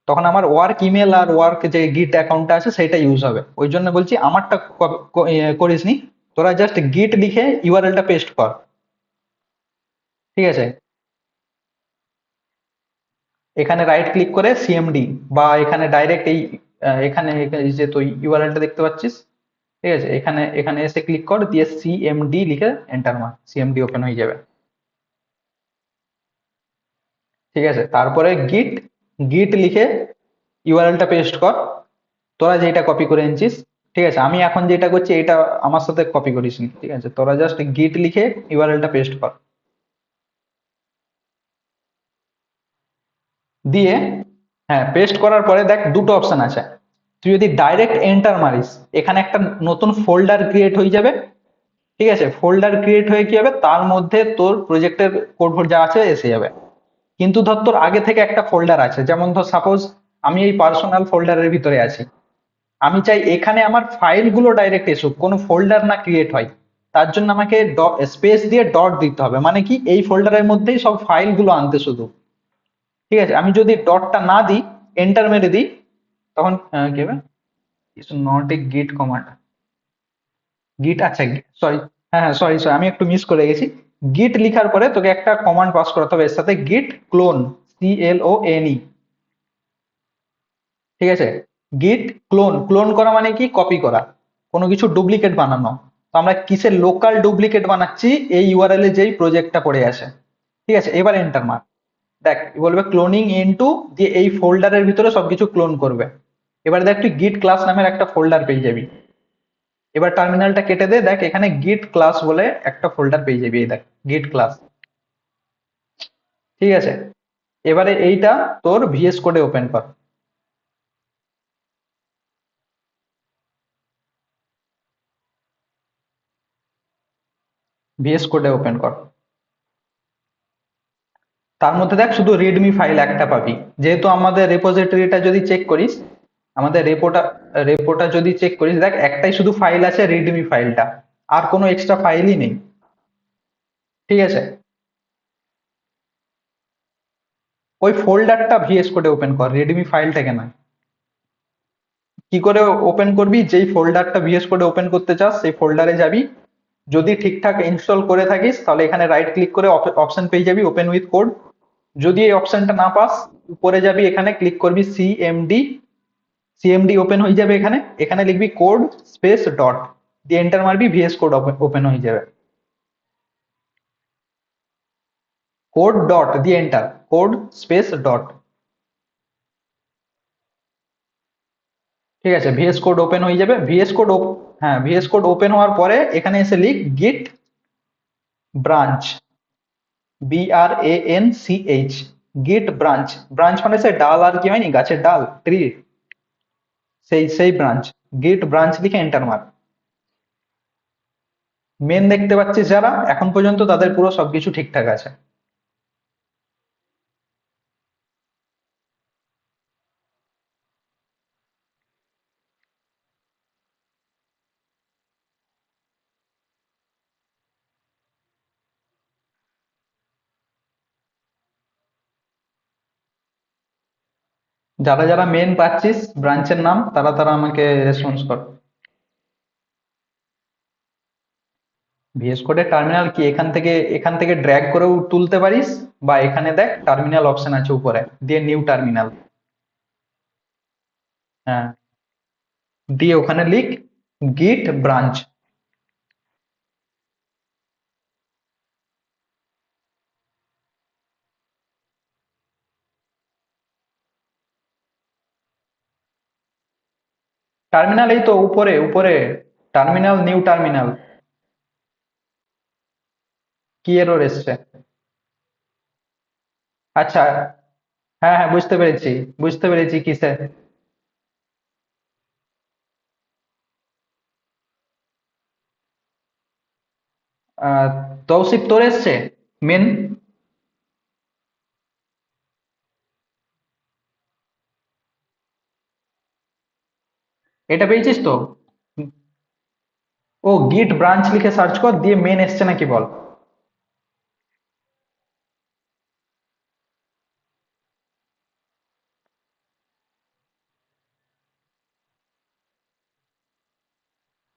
তখন আমার ওয়ার্ক ইমেল আর ওয়ার্ক যে গিট অ্যাকাউন্টটা আছে সেটা ইউজ হবে। ওই জন্য বলছি আমারটা করিস নি, তোরা জাস্ট গিট লিখে ইউআরএলটা পেস্ট কর। ঠিক আছে, এখানে রাইট ক্লিক করে সিএমডি, বা এখানে ডাইরেক্ট এখানে এই যে তুই ইউআরএলটা দেখতে পাচ্ছিস, ঠিক আছে, এখানে এখানে এসে ক্লিক কর, দিয়ে সিএমডি লিখে এন্টার মার, সিএমডি ওপেন হয়ে যাবে। ঠিক আছে, তারপরে গিট, গিট লিখে ইউআরএলটা পেস্ট কর, তোরা যেটা কপি করে এনেছিস। ঠিক আছে, আমি এখন যেটা করছি এটা আমার সাথে কপি করিস নি, ঠিক আছে, তোরা জাস্ট গিট লিখে ইউআরএলটা পেস্ট কর। দিয়ে হ্যাঁ, পেস্ট করার পরে দেখ দুটো অপশন আছে। তুই যদি ডাইরেক্ট এন্টার মারিস, এখানে একটা নতুন ফোল্ডার ক্রিয়েট হয়ে যাবে। ঠিক আছে, ফোল্ডার ক্রিয়েট হয়ে কি হবে, তার মধ্যে তোর প্রজেক্টের কোড ফোড যা আছে এসে যাবে। কিন্তু ধর তোর আগে থেকে একটা ফোল্ডার আছে, যেমন ধর সাপোজ আমি এই পার্সোনাল ফোল্ডারের ভিতরে আছি, আমি চাই এখানে আমার ফাইলগুলো ডাইরেক্ট এসুক, কোনো ফোল্ডার না ক্রিয়েট হয়। তার জন্য আমাকে স্পেস দিয়ে ডট দিতে হবে, মানে কি এই ফোল্ডারের মধ্যেই সব ফাইলগুলো আনতে শুধু। ঠিক আছে, আমি যদি ডটটা না দিই, এন্টার মেরে দিই, তখন কি হবে, ইটস নট এ গিট কমান্ড, গিট, আচ্ছা সরি, হ্যাঁ হ্যাঁ সরি সরি, আমি একটু মিস করে গেছি। গিট লিখার পরে তোকে একটা কমান্ড পাস করতে হবে এর সাথে, গিট ক্লোন, CLONE। ঠিক আছে, গিট ক্লোন, ক্লোন করা মানে কি, কপি করা, কোনো কিছু ডুপ্লিকেট বানানো। তো আমরা কিসের লোকাল ডুপ্লিকেট বানাচ্ছি, এই ইউআরএল এ যেই প্রজেক্টটা পড়ে আছে। ঠিক আছে, এবার এন্টার মার। দেখ বলবে ক্লোনিং ইনটু, দিয়ে এই ফোল্ডারের ভিতরে সবকিছু ক্লোন করবে। এবার দেখ তুই গিট ক্লাস নামের একটা ফোল্ডার পেয়ে যাবি। এবার টার্মিনালটা কেটে দে, দেখ এখানে গিট ক্লাস বলে একটা ফোল্ডার পেয়ে যাবি, এই দেখ গিট ক্লাস। ঠিক আছে, এবারে এইটা তোর ভিএস কোডে ওপেন কর। ভিএস কোডে ওপেন কর, তার মধ্যে দেখ শুধু রিডমি ফাইল একটা পাবি। যেহেতু আমাদের রেপোজিটরিটা যদি চেক করিস, আমাদের রেপোটা রেপোটা যদি চেক করিস, দেখ একটাই শুধু ফাইল আছে, রিডমি ফাইলটা, আর কোনো এক্সট্রা ফাইলই নেই। ঠিক আছে, ওই ফোল্ডারটা ভিএস কোডে ওপেন কর, রেডমি ফাইলটাকে না। কি করে ওপেন করবি, যেই ফোল্ডারটা ভিএস কোডে ওপেন করতে চাস সেই ফোল্ডারে যাবি। যদি ঠিকঠাক ইনস্টল করে থাকিস তাহলে এখানে রাইট ক্লিক করে অপশন পেয়ে যাবি ওপেন উইথ কোড। যদি এই অপশনটা না পাস, উপরে যাবি, এখানে ক্লিক করবি সিএমডি, সিএমডি ওপেন হয়ে যাবে, এখানে এখানে লিখবি কোড স্পেস ডট, দিয়ে এন্টার মারবি, ভিএস কোড ওপেন হয়ে যাবে। কোড ডট দিয়ে এন্টার, কোড স্পেস ডট। ঠিক আছে, ভিএস কোড ওপেন হয়ে যাবে, ভিএস কোড, হ্যাঁ ভিএস কোড ওপেন হওয়ার পরে এখানে এসে লিখ গিট ব্রাঞ্চ, BRANCH, গিট ব্রাঞ্চ। ব্রাঞ্চ মানে সে ডাল আর কি হয়নি, গাছের ডাল, ট্রি, সেই সেই ব্রাঞ্চ। গিট ব্রাঞ্চ লিখে এন্টার মার। মেন দেখতে পাচ্ছিস যারা এখন পর্যন্ত, তাদের পুরো সবকিছু ঠিকঠাক আছে। যারা যারা মেন পাচ্ছিস ব্রাঞ্চের নাম, তারা তারা আমাকে রেসপন্স কর। ভিএস কোডের টার্মিনাল কি, এখান থেকে ড্র্যাগ করেও তুলতে পারিস, বা এখানে দেখ টার্মিনাল অপশন আছে উপরে, দিয়ে নিউ টার্মিনাল। হ্যাঁ, দিয়ে ওখানে লিখ গিট ব্রাঞ্চ। টার্মিনাল এই তো উপরে উপরে, টার্মিনাল, নিউ টার্মিনাল। কি এরর এসছে? আচ্ছা, হ্যাঁ হ্যাঁ বুঝতে পেরেছি, বুঝতে পেরেছি কিসে। আহ, তৌসিফ তোর এসছে মেন? এটা পেয়েছিস তো? ও গিট ব্রাঞ্চ লিখে সার্চ কর, দিয়ে মেন এসছে নাকি বল।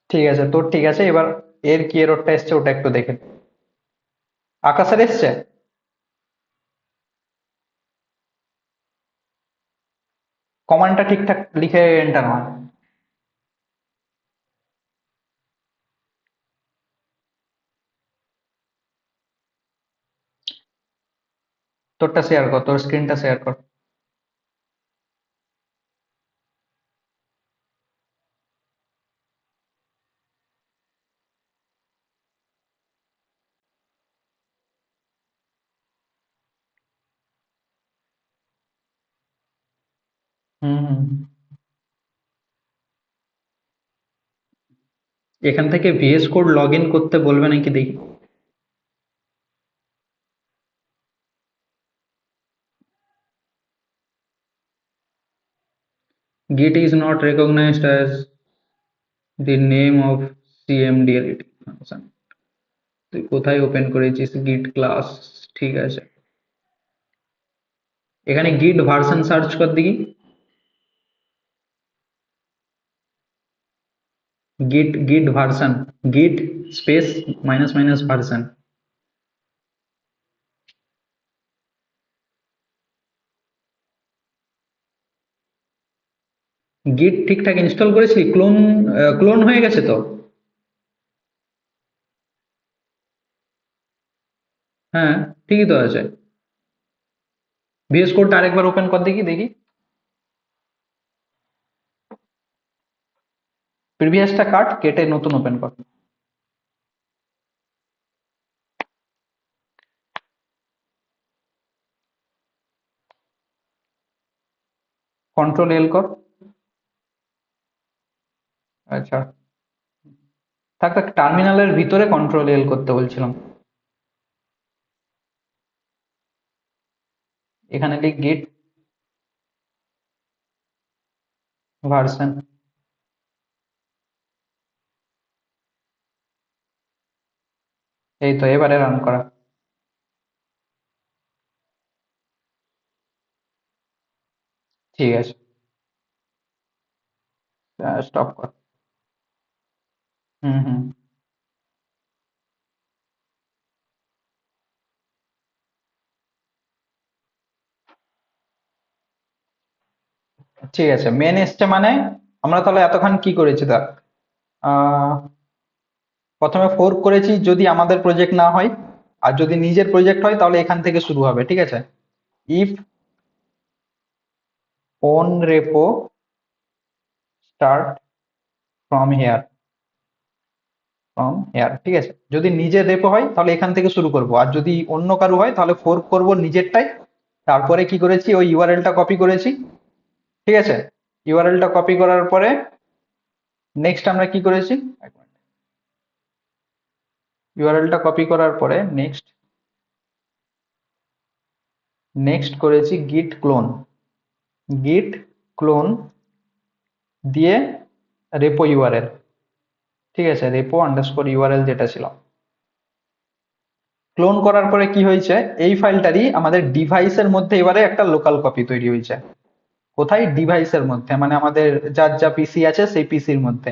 ঠিক আছে, তোর ঠিক আছে, এবার এর কি এররটা এসছে ওটা একটু দেখে। আকাশের এসছে? কমান্ডটা ঠিকঠাক লিখে এন্টার মার। তোরটা শেয়ার কর, তোর স্ক্রিনটা শেয়ার কর। হুম হুম। এখান থেকে ভিএস কোড লগ ইন করতে বলবে নাকি দেখি। Git is not recognized as the name of cmdleti function. তুই কোথায় ওপেন করেছিস গিট ক্লাস? ঠিক আছে, এখানে গিট ভার্সন সার্চ কর দেখি। গিট ভার্সন, গিট স্পেস মাইনাস মাইনাস ভার্সন। গিট ঠিকঠাক ইনস্টল করেছি? ক্লোন ক্লোন হয়ে গেছে তো? হ্যাঁ, ঠিকই তো আছে। ভিএস কোডটা আরেকবার ওপেন কর দেখি দেখি। প্রিভিয়াসটা কাট, কেটে নতুন ওপেন কর। কন্ট্রোল এল কর। আচ্ছা, থাক থাক, টার্মিনালের ভিতরে কন্ট্রোল এল করতে বলছিলাম। এখানে লিখ গিট ভার্সন। এই তো, এবারে রান করা। ঠিক আছে, স্টপ কর। হুম হুম। ঠিক আছে, মেন এসছে মানে আমরা তাহলে এতক্ষণ কি করেছি দেখ। আহ, প্রথমে ফোর্ক করেছি যদি আমাদের প্রজেক্ট না হয়, আর যদি নিজের প্রজেক্ট হয় তাহলে এখান থেকে শুরু হবে, ঠিক আছে। If own repo start from here, from here, ঠিক আছে। যদি নিজের রেপো হয় তাহলে এখান থেকে শুরু করব, আর যদি অন্য কারো হয় তাহলে ফোর্ক করব নিজেরটাই। তারপরে কি করেছি, ওই ইউআরএলটা কপি করেছি, ঠিক আছে। ইউআরএলটা কপি করার পরে নেক্সট আমরা কি করেছি, ইউআরএলটা কপি করার পরে নেক্সট নেক্সট করেছি গিট ক্লোন। গিট ক্লোন দিয়ে রেপো ইউআরএল, ঠিক আছে, রেপো আন্ডারস্কোর ইউআরএল যেটা ছিল। ক্লোন করার পরে কি হয়েছে, এই ফাইলটারই আমাদের ডিভাইসের মধ্যে এবারে একটা লোকাল কপি তৈরি হয়েছে। কোথায়? ডিভাইসের মধ্যে, মানে আমাদের যার যা পিসি আছে সেই পিসির মধ্যে।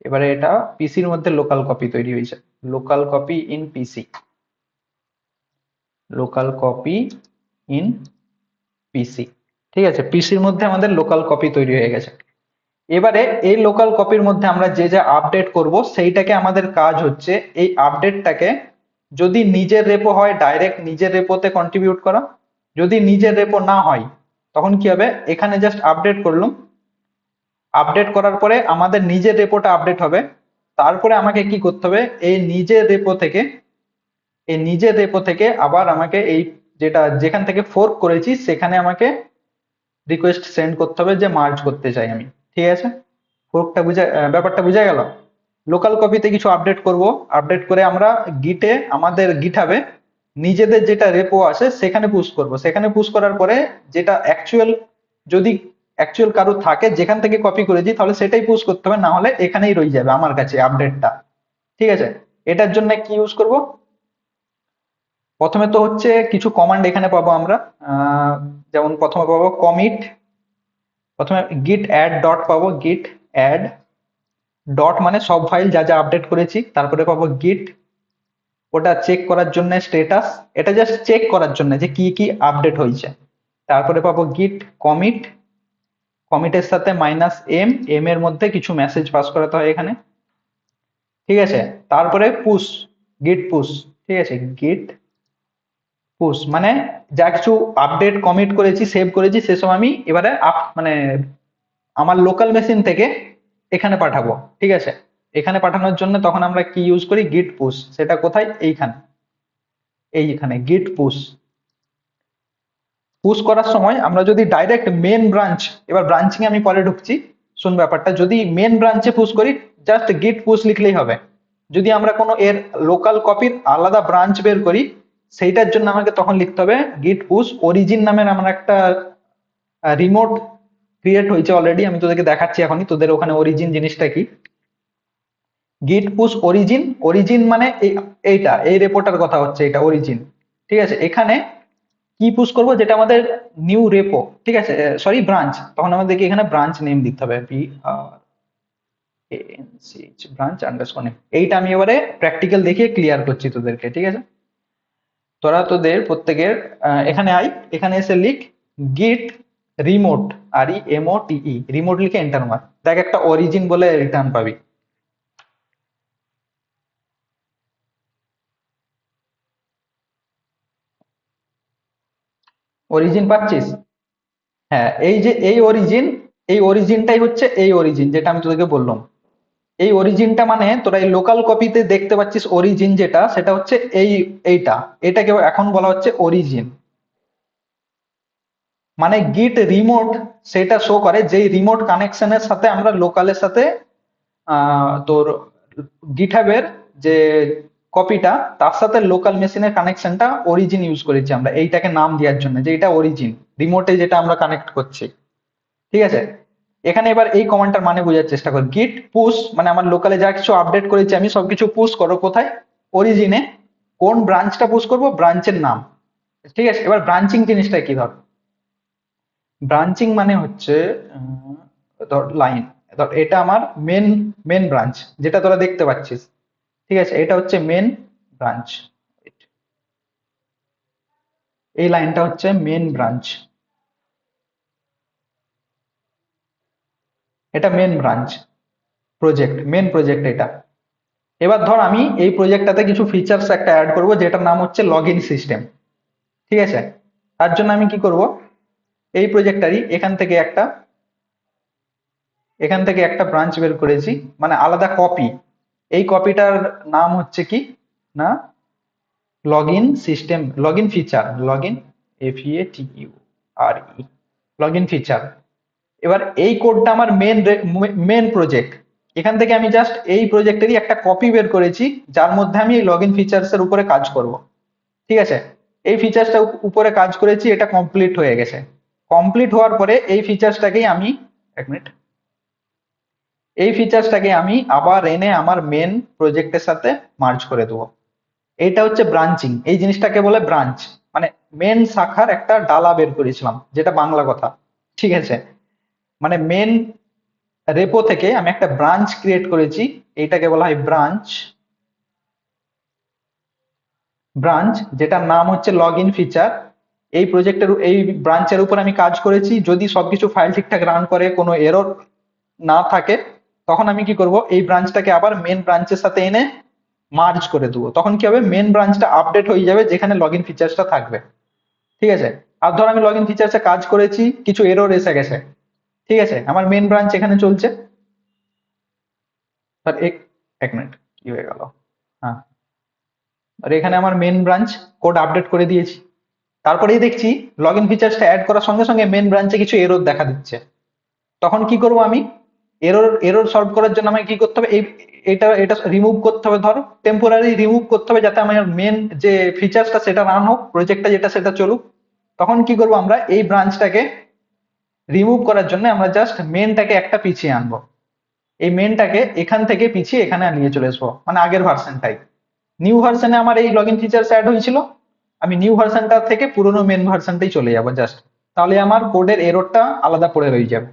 এবারে এটা পিসির মধ্যে লোকাল কপি তৈরি হয়েছে। Local copy in PC, local copy in PC, ঠিক আছে। পিসির মধ্যে আমাদের লোকাল কপি তৈরি হয়ে গেছে। এবারে এই লোকাল কপির মধ্যে আমরা যে যা আপডেট করব সেইটাকে আমাদের কাজ হচ্ছে এই আপডেটটাকে, যদি নিজের রেপো হয় ডাইরেক্ট নিজের রেপোতে কন্ট্রিবিউট করা, যদি নিজের রেপো না হয় তখন কি হবে, এখানে জাস্ট আপডেট করলাম। আপডেট করার পরে আমাদের নিজের রেপোটা আপডেট হবে। তারপরে আমাকে কি করতে হবে, এই নিজের রেপো থেকে আবার আমাকে এই যেটা যেখান থেকে ফোর্ক করেছি সেখানে আমাকে রিকোয়েস্ট সেন্ড করতে হবে যে মার্জ করতে চাই আমি, ঠিক আছে। ফোর্কটা বুঝা, ব্যাপারটা বুঝা গেল। লোকাল কপিতে কিছু আপডেট করব, আপডেট করে আমরা গিটে আমাদের গিটহাবে নিজেদের যেটা রেপো আছে সেখানে পুশ করব, সেখানে পুশ করার পরে যেটা অ্যাকচুয়াল, যদি অ্যাকচুয়াল কারো থাকে যেখান থেকে কপি করেছি তাহলে সেটাই পুশ করতে হবে, না হলে এখানেই রয়ে যাবে আমার কাছে আপডেটটা, ঠিক আছে। এটার জন্য কি ইউজ করব, প্রথমে তো হচ্ছে কিছু কমান্ড এখানে পাবো আমরা। আহ, যেমন প্রথমে পাবো কমিট, প্রথমে গিট অ্যাড ডট পাবো, গিট অ্যাড ডট মানে সব ফাইল যা যা আপডেট করেছি। তারপরে পাবো গিট, ওটা চেক করার জন্য স্ট্যাটাস, এটা জাস্ট চেক করার জন্য যে কি কি আপডেট হয়েছে। তারপরে পাবো গিট কমিট, কমিটের সাথে -m এর মধ্যে কিছু মেসেজ পাস করাতে হয় এখানে, ঠিক আছে। তারপরে পুশ, গিট পুশ, ঠিক আছে, গিট পুশ মানে যা কিছু আপডেট কমিট করেছি সেভ করেছি সেসব আমি এবারে মানে আমার লোকাল মেশিন থেকে এখানে পাঠাবো, ঠিক আছে। এখানে পাঠানোর জন্য তখন আমরা কি ইউজ করি, গিট পুশ। সেটা কোথায়, এইখানে, এইখানে গিট পুশ। পুশ করার সময় আমরা যদি ডাইরেক্ট মেন ব্রাঞ্চ, এবার ব্রাঞ্চিং আমি পরে ঢুকছি, শুন ব্যাপারটা, যদি মেন ব্রাঞ্চে পুশ করি জাস্ট গিট পুশ লিখলেই হবে। যদি আমরা কোনো এর লোকাল কপির আলাদা ব্রাঞ্চ বের করি সেইটার জন্য আমাকে তখন লিখতে হবে গিট পুশ অরিজিন নামের আমার একটা রিমোট ক্রিয়েট হয়েছে অলরেডি, আমি তোদেরকে দেখাচ্ছি এখনই, তোদের ওখানে অরিজিন জিনিসটা কি। গিট পুশ অরিজিন, অরিজিন মানে এইটা, এই রেপোটার কথা হচ্ছে, এটা অরিজিন, ঠিক আছে। এখানে কি পুশ করব, যেটা আমাদের নিউ রেপো, ঠিক আছে, সরি ব্রাঞ্চ, তখন আমাদেরকে এখানে ব্রাঞ্চ নেম দিতে হবে, BRANCH ব্রাঞ্চ আন্ডারস্কোর নেম। এইটা আমি এবারে প্র্যাকটিক্যাল দেখিয়ে ক্লিয়ার করছি তোদেরকে, ঠিক আছে। তোরা তোদের প্রত্যেকের এখানে আই, এখানে এসে লিখ গিট রিমোট, REMOTE, রিমোট লিখে এন্টার মার, দেখ একটা অরিজিন বলে রিটার্ন পাবি। অরিজিন পাচ্ছিস? হ্যাঁ, এই যে এই অরিজিন, এই অরিজিনটাই হচ্ছে এই অরিজিন যেটা আমি তোদেরকে বললাম। এই অরিজিনটা মানে তোরা এই লোকাল কপিতে দেখতে পাচ্ছিস অরিজিন যেটা, সেটা হচ্ছে এইটা, এটাকে এখন বলা হচ্ছে অরিজিন। মানে গিট রিমোট সেটা শো করে যেই রিমোট কানেকশনের সাথে আমরা লোকালের সাথে তোর গিটহাবের যে কপিটা তার সাথে লোকাল মেশিনের কানেকশনটা অরিজিন ইউজ করেছি আমরা এইটাকে নাম দেওয়ার জন্য, যে এটা অরিজিন রিমোটে যেটা আমরা কানেক্ট করছি, ঠিক আছে। এখানে এবার এই কমান্ডটার মানে বোঝার চেষ্টা কর, গিট পুশ মানে আমার লোকালে যা কিছু আপডেট করেছি আমি সবকিছু পুশ করো কোথায়, অরিজিনে। কোন ব্রাঞ্চটা পুশ করব, ব্রাঞ্চের নাম, ঠিক আছে। এবার ব্রাঞ্চিং জিনিসটা কি, ধর ব্রাঞ্চিং মানে হচ্ছে ধর লাইন, ধর এটা আমার মেন মেন ব্রাঞ্চ যেটা তোরা দেখতে পাচ্ছিস, ঠিক আছে, এটা হচ্ছে মেন ব্রাঞ্চ, এই লাইনটা হচ্ছে মেন ব্রাঞ্চ, এটা main branch project, main project এটা। এবার ধর আমি এই প্রজেক্টটাতে কিছু ফিচার্স একটা অ্যাড করব যেটার নাম হচ্ছে লগ ইন সিস্টেম, ঠিক আছে। তার জন্য আমি কি করব, এই প্রজেক্টটারই এখান থেকে একটা ব্রাঞ্চ বের করেছি, মানে আলাদা কপি। এই কপিটার নাম হচ্ছে কি না, log in system, log in feature, log in FEATURE, log in feature. এবার এই কোডটা আমার মেন প্রজেক্ট, এখান থেকে আমি জাস্ট এই প্রজেক্টেরই একটা কপি বের করেছি যার মধ্যে আমি এই লগ ইন ফিচার্স এর উপরে কাজ করব, ঠিক আছে। এই ফিচার্সটা উপরে কাজ করেছি, এটা কমপ্লিট হয়ে গেছে। কমপ্লিট হওয়ার পরে এই ফিচার্সটাকেই আমি, এক মিনিট, এই ফিচার্সটাকে আমি আবার এনে আমার মেন প্রজেক্টের সাথে মার্জ করে দেবো। এইটা হচ্ছে ব্রাঞ্চিং, এই জিনিসটাকে বলে ব্রাঞ্চ, মানে মেন শাখার একটা ডালা বের করেছিলাম, যেটা বাংলা কথা, ঠিক আছে। মানে মেন রেপো থেকে আমি একটা ব্রাঞ্চ ক্রিয়েট করেছি, এইটাকে বলা হয় ব্রাঞ্চ, ব্রাঞ্চ যেটার নাম হচ্ছে লগ ইন ফিচার। এই প্রজেক্টের এই ব্রাঞ্চের উপর আমি কাজ করেছি, যদি সবকিছু ফাইল ঠিকঠাক রান করে কোনো এরর না থাকে তখন আমি কি করব, এই ব্রাঞ্চটাকে আবার মেন ব্রাঞ্চের সাথে এনে মার্জ করে দেবো, তখন কি হবে, মেন ব্রাঞ্চটা আপডেট হয়ে যাবে যেখানে লগ ইন ফিচার্সটা থাকবে, ঠিক আছে। আর ধর আমি লগ ইন ফিচার্সে কাজ করেছি, কিছু এরর এসে গেছে, ঠিক আছে, আমার মেন ব্রাঞ্চ এখানে চলছে, আর এক মিনিট, কি হয়ে গেল, হ্যাঁ, আর এখানে আমার মেন ব্রাঞ্চ কোড আপডেট করে দিয়েছি। তারপরেই দেখছি লগ ইন ফিচার্সটা অ্যাড করার সঙ্গে সঙ্গে মেন ব্রাঞ্চে কিছু এরর দেখা দিচ্ছে, তখন কি করব আমি, এরর এরর সলভ করার জন্য আমাকে কি করতে হবে, এটা এটা রিমুভ করতে হবে, ধরো টেম্পোরারি রিমুভ করতে হবে যাতে আমার মেন যে ফিচার্সটা সেটা রান হোক, প্রজেক্টটা যেটা সেটা চলুক। তখন কি করব, আমরা এই ব্রাঞ্চটাকে রিমুভ করার জন্য আমরা জাস্ট মেনটাকে একটা পিছিয়ে আনবো, এই মেনটাকে এখান থেকে পিছিয়ে এখানে নিয়ে চলে আসবো, মানে আগের ভার্সনটাই। নিউ ভার্সনে আমার এই লগ ইন ফিচার্স অ্যাড হয়েছিল, আমি নিউ ভার্সনটা থেকে পুরোনো মেন ভার্সনটাই চলে যাবো জাস্ট, তাহলে আমার কোডের এররটা আলাদা পড়ে রয়ে যাবে।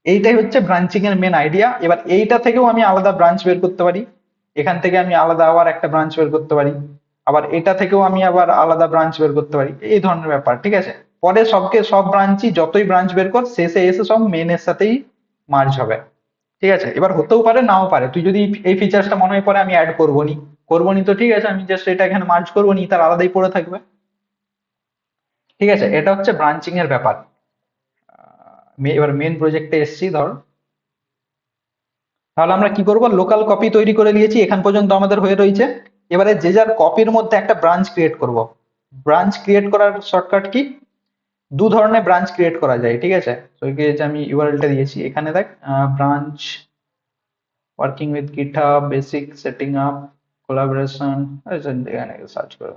এইটাই হচ্ছে ব্রাঞ্চিং এর মেন আইডিয়া। এবার এইটা থেকেও আমি আলাদা ব্রাঞ্চ বের করতে পারি, এখান থেকে আমি আলাদা আবার একটা ব্রাঞ্চ বের করতে পারি, আবার এটা থেকেও আমি আবার আলাদা ব্রাঞ্চ বের করতে পারি, এই ধরনের ব্যাপার, ঠিক আছে। পরে সব ব্রাঞ্চই যতই ব্রাঞ্চ বের কর শেষে এসে সব মেনের সাথেই মার্জ হবে। ঠিক আছে, এবার হতেও পারে নাও পারে, তুই যদি এই ফিচার্সটা মনে হয় পরে আমি অ্যাড করবো নি তো ঠিক আছে, আমি জাস্ট এটা এখানে মার্জ করবো নি, তার আলাদাই পড়ে থাকবে। ঠিক আছে, এটা হচ্ছে ব্রাঞ্চিং এর ব্যাপার। এবার মেন প্রজেক্টে এসছি ধর, তাহলে আমরা কি করব, লোকাল কপি তৈরি করে নিয়েছি, এখান পর্যন্ত আমাদের হয়ে রয়েছে। এবারে যে যার কপির মধ্যে একটা ব্রাঞ্চ ক্রিয়েট করব। ব্রাঞ্চ ক্রিয়েট করার শর্টকাট কি, দু ধরনের ব্রাঞ্চ ক্রিয়েট করা যায়। ঠিক আছে, তো এই যে আমি ইউআরএলটা দিয়েছি এখানে দেখ, branch working with GitHub basic setting up collaboration, এখানে সার্চ করো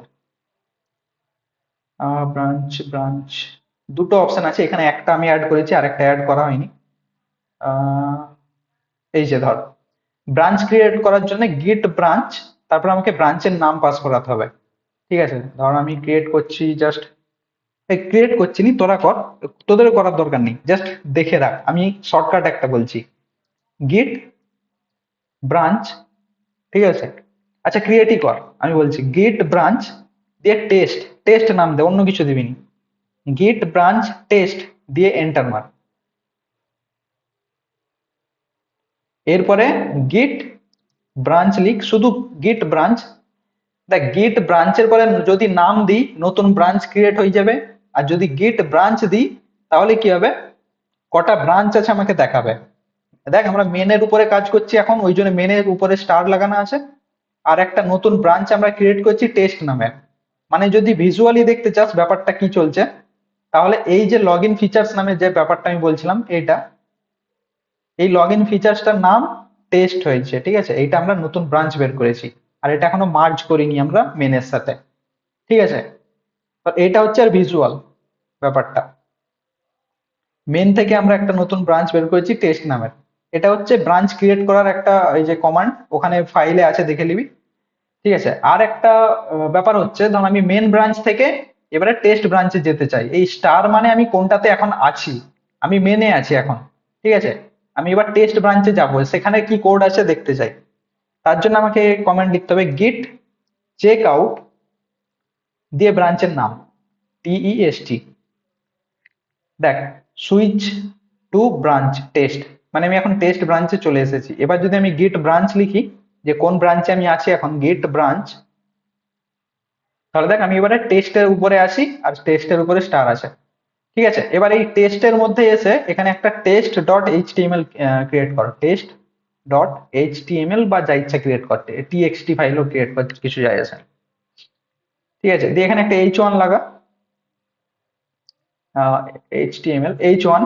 ব্রাঞ্চ দুটো অপশন আছে এখানে, একটা আমি অ্যাড করেছি আর একটা অ্যাড করা হয়নি। আহ, এই যে ধর, ব্রাঞ্চ ক্রিয়েট করার জন্য গিট ব্রাঞ্চ, তারপর আমাকে ব্রাঞ্চের নাম পাস করাতে হবে। ঠিক আছে, ধর আমি ক্রিয়েট করছি, জাস্ট ক্রিয়েট করছি নি, তোরা কর, তোদের করার দরকার নেই, জাস্ট দেখে রাখ, আমি শর্টকাট একটা বলছি, গিট ব্রাঞ্চ। ঠিক আছে, আচ্ছা ক্রিয়েটই কর, আমি বলছি গিট ব্রাঞ্চ দিয়ে টেস্ট, টেস্ট নাম দে, অন্য কিছু দিবি নি, গিট ব্রাঞ্চ টেস্ট দিয়ে এন্টার মার। এরপরে গিট ব্রাঞ্চ লিখ, শুধু গিট ব্রাঞ্চ। দেখ গিট ব্রাঞ্চের পরে যদি নাম দিই নতুন ব্রাঞ্চ ক্রিয়েট হয়ে যাবে, আর যদি গিট ব্রাঞ্চ দিই তাহলে কি হবে, কটা ব্রাঞ্চ আছে আমাকে দেখাবে। দেখ আমরা মেনের উপরে কাজ করছি এখন, ওই জন্য মেনের উপরে স্টার লাগানো আছে, আর একটা নতুন ব্রাঞ্চ আমরা ক্রিয়েট করছি টেস্ট নামে। মানে যদি ভিজুয়ালি দেখতে চাস ব্যাপারটা কি চলছে, তাহলে এই যে লগ ইন ফিচার্স নামে যে ব্যাপারটা আমি বলছিলাম, এইটা এই লগ ইন ফিচার্সটার নাম টেস্ট হয়েছে। ঠিক আছে, এইটা আমরা নতুন ব্রাঞ্চ বের করেছি, আর এটা এখনো মার্জ করিনি আমরা মেনের সাথে। ঠিক আছে, তো এটা হচ্ছে আর ভিজুয়াল ব্যাপারটা, মেন থেকে আমরা একটা নতুন ব্রাঞ্চ বের করেছি টেস্ট নামের। এটা হচ্ছে ব্রাঞ্চ ক্রিয়েট করার একটা এই যে কমান্ড, ওখানে ফাইলে আছে দেখে নিবি। ঠিক আছে, আর একটা ব্যাপার হচ্ছে, ধর আমি মেন ব্রাঞ্চ থেকে এবারে টেস্ট ব্রাঞ্চে যেতে চাই, এই স্টার মানে আমি কোনটাতে এখন আছি, আমি মেনে আছি এখন। ঠিক আছে, আমি এবার টেস্ট ব্রাঞ্চে যাব, সেখানে কি কোড আছে দেখতে চাই, তার জন্য আমাকে কমেন্ট লিখতে হবে গিট চেক আউট দিয়ে ব্রাঞ্চের নাম টেস্ট। দেখ, সুইচ টু ব্রাঞ্চ টেস্ট, মানে আমি এখন টেস্ট ব্রাঞ্চে চলে এসেছি। এবার যদি আমি গিট ব্রাঞ্চ লিখি, যে কোন ব্রাঞ্চে আমি আছি এখন, গিট ব্রাঞ্চ, তাহলে দেখ আমি এবারে টেস্টের উপরে আছি আর টেস্টের উপরে স্টার আছে। ঠিক আছে, এবার এই টেস্টের মধ্যে এসে এখানে একটা টেস্ট ডট এইচটিএমএল ক্রিয়েট করো, টেস্ট ডট এইচটিএমএল বা যা ইচ্ছা ক্রিয়েট করতে, টিএক্সটি ফাইলও ক্রিয়েট কর, কিছু যায় আসে না। ঠিক আছে, দিয়ে এখানে একটা এইচ ওয়ান লাগা, HTML H one,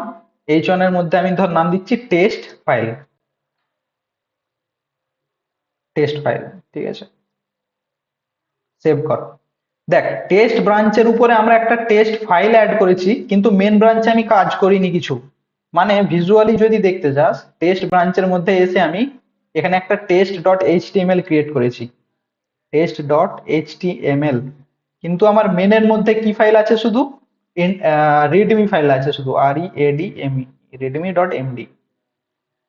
H one এর মধ্যে আমি ধর নাম দিচ্ছি টেস্ট ফাইল, টেস্ট ফাইল। ঠিক আছে, সেভ কর। দেখ টেস্ট ব্রাঞ্চের উপরে আমরা একটা টেস্ট ফাইল অ্যাড করেছি, কিন্তু মেন ব্রাঞ্চে আমি কাজ করিনি কিছু। মানে ভিজুয়ালি যদি দেখতে যাস, টেস্ট ব্রাঞ্চের মধ্যে এসে আমি এখানে একটা টেস্ট ডট এইচটিএমএল ক্রিয়েট করেছি, টেস্ট ডট এইচটিএমএল, কিন্তু আমার মেনের মধ্যে কি ফাইল আছে, শুধু রিডমি ফাইল আছে, শুধু README, রিডমি ডট এমডি।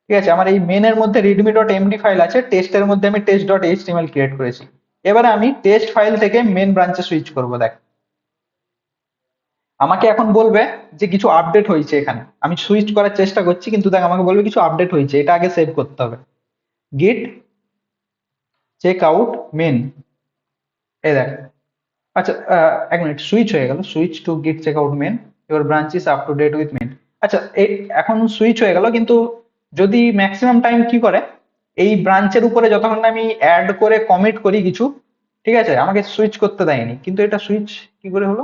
ঠিক আছে, আমার এই মেনের মধ্যে রিডমি ডট এমডি ফাইল আছে, টেস্টের মধ্যে আমি টেস্ট ডট এইচটিএমএল ক্রিয়েট করেছি। এবারে আমি টেস্ট ফাইল থেকে মেন ব্রাঞ্চে সুইচ করব। দেখ আমাকে এখন বলবে যে কিছু আপডেট হয়েছে, এখানে আমি সুইচ করার চেষ্টা করছি কিন্তু দেখ আমাকে বলবে কিছু আপডেট হয়েছে, এটা আগে সেভ করতে হবে, গিট চেক আউট মেন। এই দেখ, আচ্ছা এক মিনিট, সুইচ হয়ে গেল, switch to git check out main, your branch is up to date with main. আচ্ছা এখন সুইচ হয়ে গেল, কিন্তু যদি ম্যাক্সিমাম টাইম কি করে, এই ব্রাঞ্চের উপরে যতক্ষণ না আমি অ্যাড করে কমিট করি কিছু, ঠিক আছে, আমাকে সুইচ করতে দেয়নি, কিন্তু এটা সুইচ কি করে হলো।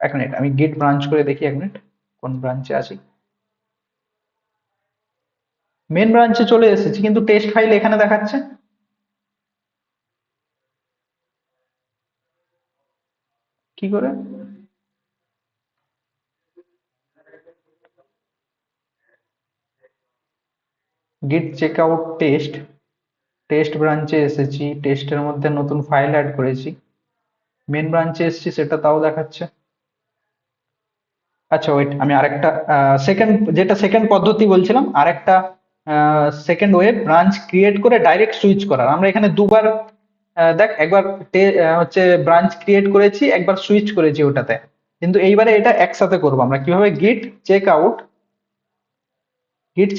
এক মিনিট, আমি গিট ব্রাঞ্চ করে দেখি, এক মিনিট, কোন ব্রাঞ্চে আছি। মেন ব্রাঞ্চে চলে এসেছি, কিন্তু টেস্ট ফাইল এখানে দেখাচ্ছে, কি করে। গিট চেক আউট টেস্ট, টেস্ট ব্রাঞ্চে এসেছি, টেস্টের মধ্যে নতুন ফাইল অ্যাড করেছি, মেন ব্রাঞ্চে এসেছি, সেটা তাও দেখাচ্ছে। আচ্ছা ওয়েট, আমি আরেকটা সেকেন্ড, যেটা সেকেন্ড পদ্ধতি বলছিলাম, আরেকটা সেকেন্ড ওয়ে, ব্রাঞ্চ ক্রিয়েট করে ডাইরেক্ট সুইচ করার। আমরা এখানে দুবার দেখ, একবার হচ্ছে ব্রাঞ্চ ক্রিয়েট করেছি, একবার সুইচ করেছি ওটাতে, কিন্তু এইবারে এটা একসাথে করবো আমরা কিভাবে, গিট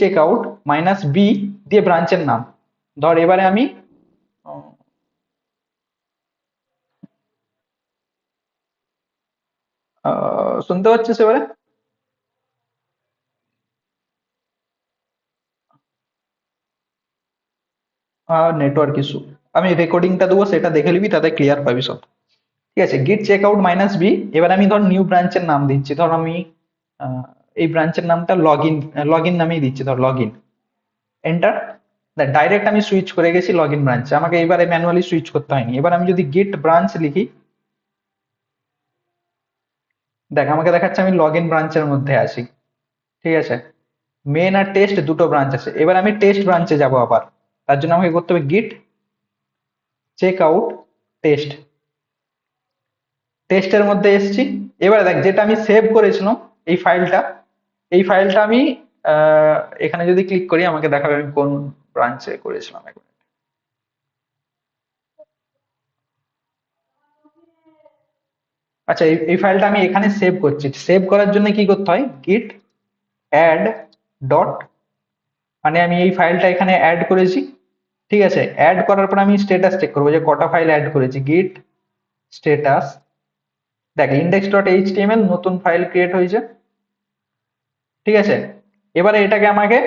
চেক আউট মাইনাস বি দিয়ে ব্রাঞ্চের নাম। ধর এবারে আমি শুনতে পাচ্ছিস এবারে? Network issue. আমি রেকর্ডিংটা দেবো, সেটা দেখে নিবি, তাতে ক্লিয়ার পাবি সব। ঠিক আছে, গিট চেক আউট মাইনাস বি। এবার আমি ধর নিউ ব্রাঞ্চের নাম দিচ্ছি, ধর আমি আহ, এই ব্রাঞ্চের নামটা লগ ইন নামেই দিচ্ছি, ধর লগ ইন। এন্টার। ডাইরেক্ট আমি সুইচ করে গেছি লগ ইন ব্রাঞ্চে, আমাকে এবারে ম্যানুয়ালি সুইচ করতে হয়নি। এবার আমি যদি গিট ব্রাঞ্চ লিখি, দেখ আমাকে দেখাচ্ছে আমি লগ ইন ব্রাঞ্চের মধ্যে আছি। ঠিক আছে, মেন আর টেস্ট দুটো ব্রাঞ্চ আছে। এবার আমি টেস্ট ব্রাঞ্চে যাব আবার, তার জন্য আমাকে করতে হবে গিট চেক আউট টেস্ট। টেস্টের মধ্যে এসেছি। এবারে দেখ যেটা আমি সেভ করেছিলাম, এই ফাইলটা, এই ফাইলটা আমি আহ, এখানে যদি ক্লিক করি আমাকে দেখাবে আমি কোন ব্রাঞ্চে করেছিলাম। আচ্ছা, এই ফাইলটা আমি এখানে সেভ করছি। সেভ করার জন্য কি করতে হয়, গিট অ্যাড ডট, মানে আমি এই ফাইলটা এখানে অ্যাড করেছি। ঠিক আছে, অ্যাড করার পর আমি স্ট্যাটাস চেক করবো যে কটা ফাইল অ্যাড করেছি। গিট স্ট্যাটাস, দেখ ইন্ডেক্স ডট এইচটিএমএল নতুন ফাইল ক্রিয়েট হয়েছে। ঠিক আছে, এবারে এটাকে আমাকে,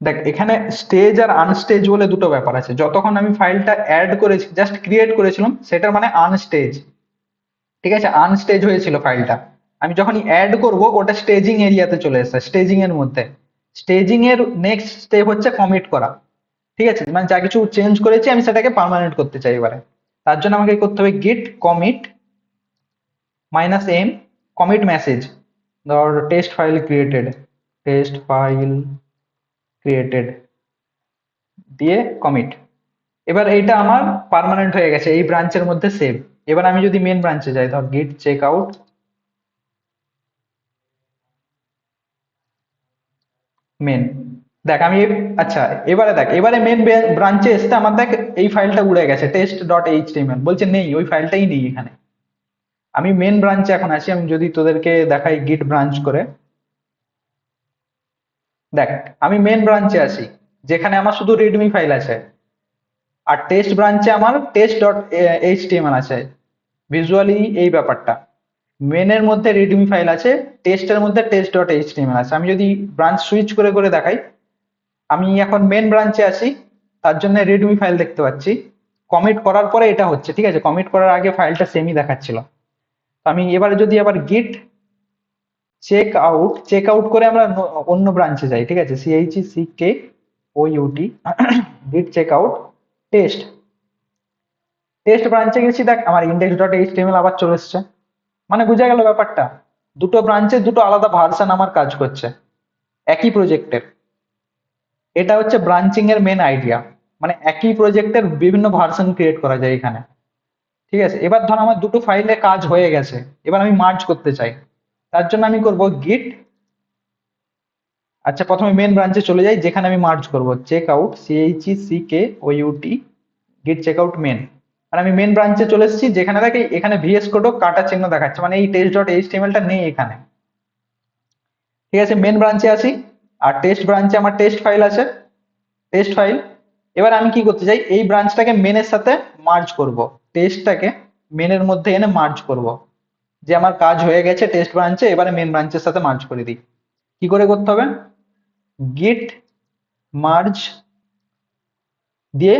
দেখ এখানে স্টেজ আর আনস্টেজ বলে দুটো ব্যাপার আছে। যতক্ষণ আমি ফাইলটা অ্যাড করেছি, জাস্ট ক্রিয়েট করেছিলাম, সেটার মানে আনস্টেজ। ঠিক আছে, আনস্টেজ হয়েছিল ফাইলটা। আমি যখনই অ্যাড করব ওটা স্টেজিং এরিয়াতে চলে এসেছে, স্টেজিং এর মধ্যে। স্টেজিং এর নেক্সট স্টেপ হচ্ছে কমিট করা। ঠিক আছে, মানে যা কিছু চেঞ্জ করেছি আমি সেটাকে পার্মানেন্ট করতে চাই এবারে। তার জন্য আমাকে করতে হবে git commit minus M, commit message. ধর টেস্ট ফাইল ক্রিয়েটেড দিয়ে কমিট। এবার এইটা আমার পার্মানেন্ট হয়ে গেছে এই ব্রাঞ্চের মধ্যে সেভ। এবার আমি যদি মেন ব্রাঞ্চে যাই, ধর গিট চেক আউট মেন, দেখ আমি, আচ্ছা এবারে দেখ, এবারে মেন ব্রাঞ্চে এসে আমার দেখ এই ফাইলটা উড়ে গেছে, টেস্ট ডট এইচটিএমএল বলছে নেই, ওই ফাইলটাই নেই এখানে। আমি মেন ব্রাঞ্চে এখন আছি। আমি যদি তোদেরকে দেখাই গিট ব্রাঞ্চ করে, দেখ আমি মেন ব্রাঞ্চে আছি, যেখানে আমার শুধু রিডমি ফাইল আছে। আর টেস্ট ব্রাঞ্চে আমার টেস্ট ডট এইচটিএমএল আছে। ভিজুয়ালি এই ব্যাপারটা, মেনের মধ্যে রিডমি ফাইল আছে, টেস্টের মধ্যে টেস্ট ডট এইচটিএমএল আছে। আমি যদি ব্রাঞ্চ সুইচ করে করে দেখাই, আমি এখন মেন ব্রাঞ্চে আছি, তার জন্য রিডমি ফাইল দেখতে পাচ্ছি। কমিট করার পরে এটা হচ্ছে। ঠিক আছে, কমিট করার আগে ফাইলটা সেমই দেখাচ্ছিল। তো আমি এবারে যদি আবার গিট চেক আউট করে আমরা অন্য ব্রাঞ্চে যাই। ঠিক আছে, CHECKOUT, গিট চেক আউট টেস্ট। টেস্ট ব্রাঞ্চে গেছি, দেখ আমার ইন্ডেক্স ডট এইচটিএমএল আবার চলে এসছে। মানে বুঝা গেল ব্যাপারটা, দুটো ব্রাঞ্চে দুটো আলাদা ভার্সন আমার কাজ করছে একই প্রজেক্টের। এটা হচ্ছে ব্রাঞ্চিং এর মেন আইডিয়া, মানে একই প্রজেক্টের বিভিন্ন ভার্সন ক্রিয়েট করা যায় এখানে। ঠিক আছে, এবার ধর আমার দুটো ফাইলে কাজ হয়ে গেছে, এবার আমি মার্জ করতে চাই। তার জন্য আমি করব গিট, আচ্ছা প্রথমে মেন ব্রাঞ্চে চলে যাই যেখানে আমি মার্জ করব, চেক আউট CHECKOUT, গিট চেক আউট মেন। আর আমি মেন ব্রাঞ্চে চলে এসেছি, যেখানে দেখি এখানে ভিএস কোড কাটা চিহ্ন দেখাচ্ছে, মানে এই টেস্ট ডট এইচটিএমএল টা নেই এখানে। ঠিক আছে, মেন ব্রাঞ্চে আসি। আর টেস্ট ব্রাঞ্চে আমার টেস্ট ফাইল আছে, টেস্ট ফাইল। এবার আমি কি করতে চাই, এই ব্রাঞ্চটাকে মেনের সাথে মার্জ করব, টেস্টটাকে মেনের মধ্যে এনে মার্জ করব। যে আমার কাজ হয়ে গেছে টেস্ট ব্রাঞ্চে, এবারে মেন ব্রাঞ্চের সাথে মার্জ করে দিই। কি করে করতে হবে, গিট মার্জ দিয়ে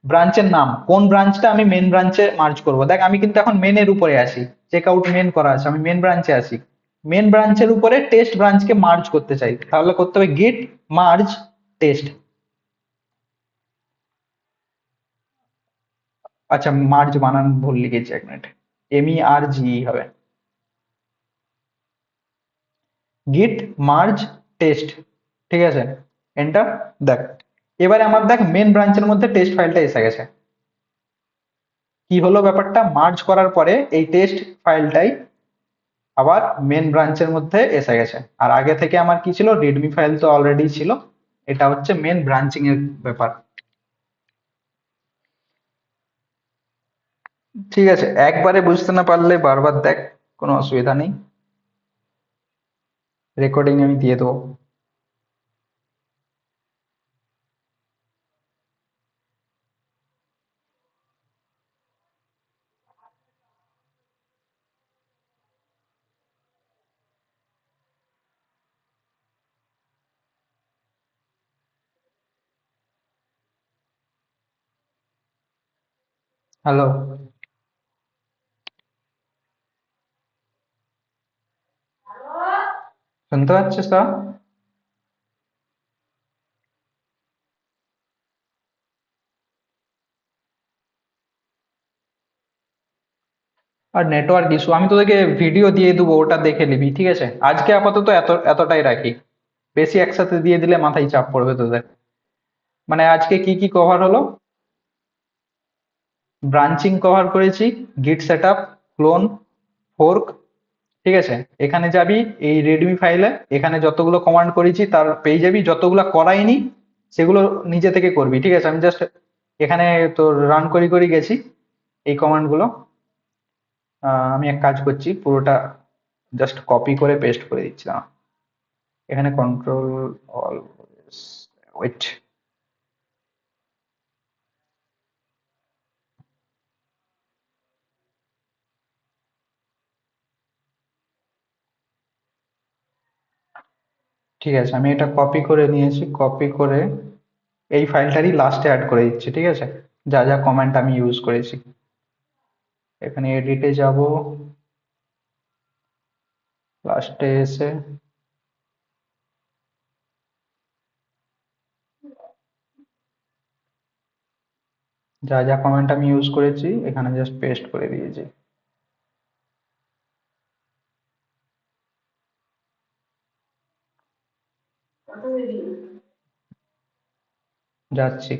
ব্রাঞ্চের নাম, কোন ব্রাঞ্চটা আমি মেন ব্রাঞ্চে মার্জ করব। দেখ আমি কিন্তু এখন মেনের উপরে আছি, চেক আউট মেন করা আছে, আমি মেন ব্রাঞ্চে আছি। মেন ব্রাঞ্চের উপরে টেস্ট ব্রাঞ্চকে মার্জ করতে চাই, তাহলে করতে হবে গিট মার্জ টেস্ট। আচ্ছা মার্জ বানান ভুল লিখেছি, 1 মিনিট, MERG হবে। গিট মার্জ টেস্ট। ঠিক আছে, এন্টার। দেখ এবারে আমার দেখ মেন ব্রাঞ্চের মধ্যে টেস্ট ফাইলটা এসে গেছে। কি হলো ব্যাপারটা, মার্জ করার পরে এই টেস্ট ফাইলটাই আবার মেন ব্রাঞ্চের মধ্যে এসে গেছে। আর আগে থেকে আমার কি ছিল, রিডমি ফাইল তো অলরেডি ছিল। এটা হচ্ছে মেন ব্রাঞ্চিং এর ব্যাপার। ঠিক আছে, একবারে বুঝতে না পারলে বারবার দেখ, কোনো অসুবিধা নেই, রেকর্ডিং আমি দিয়ে দেবো। হ্যালো, শুনতে পাচ্ছিস তো? আর নেটওয়ার্ক ইস্যু, আমি তোদেরকে ভিডিও দিয়ে দেবো, ওটা দেখে নিবি, ঠিক আছে? আজকে আপাতত এতটাই রাখি, বেশি একসাথে দিয়ে দিলে মাথায় চাপ পড়বে তোদের। মানে আজকে কি কি কভার হলো? ব্রাঞ্চিং কভার করেছি, গিট সেটআপ, ক্লোন, ফোর্ক, ঠিক আছে? এখানে যাবি, এই রেডমি ফাইলে এখানে যতগুলো কমান্ড করেছি তার পেয়ে যাবি, যতগুলো করাইনি সেগুলো নিজে থেকে করবি, ঠিক আছে? আমি জাস্ট এখানে তোর রান করি করি গেছি এই কমান্ড গুলো। আমি এক কাজ করছি, পুরোটা জাস্ট কপি করে পেস্ট করে দিচ্ছি, দাঁড়া। এখানে কন্ট্রোল অল, ওয়েট। ঠিক আছে, আমি এটা কপি করে নিয়েছি, কপি করে এই ফাইলটারই লাস্টে অ্যাড করে দিচ্ছি, ঠিক আছে? যা যা কমেন্ট আমি ইউজ করেছি, এখানে এডিটে যাব, লাস্টে এসে যা যা কমেন্ট আমি ইউজ করেছি এখানে জাস্ট পেস্ট করে দিয়েছি। যাচ্ছি।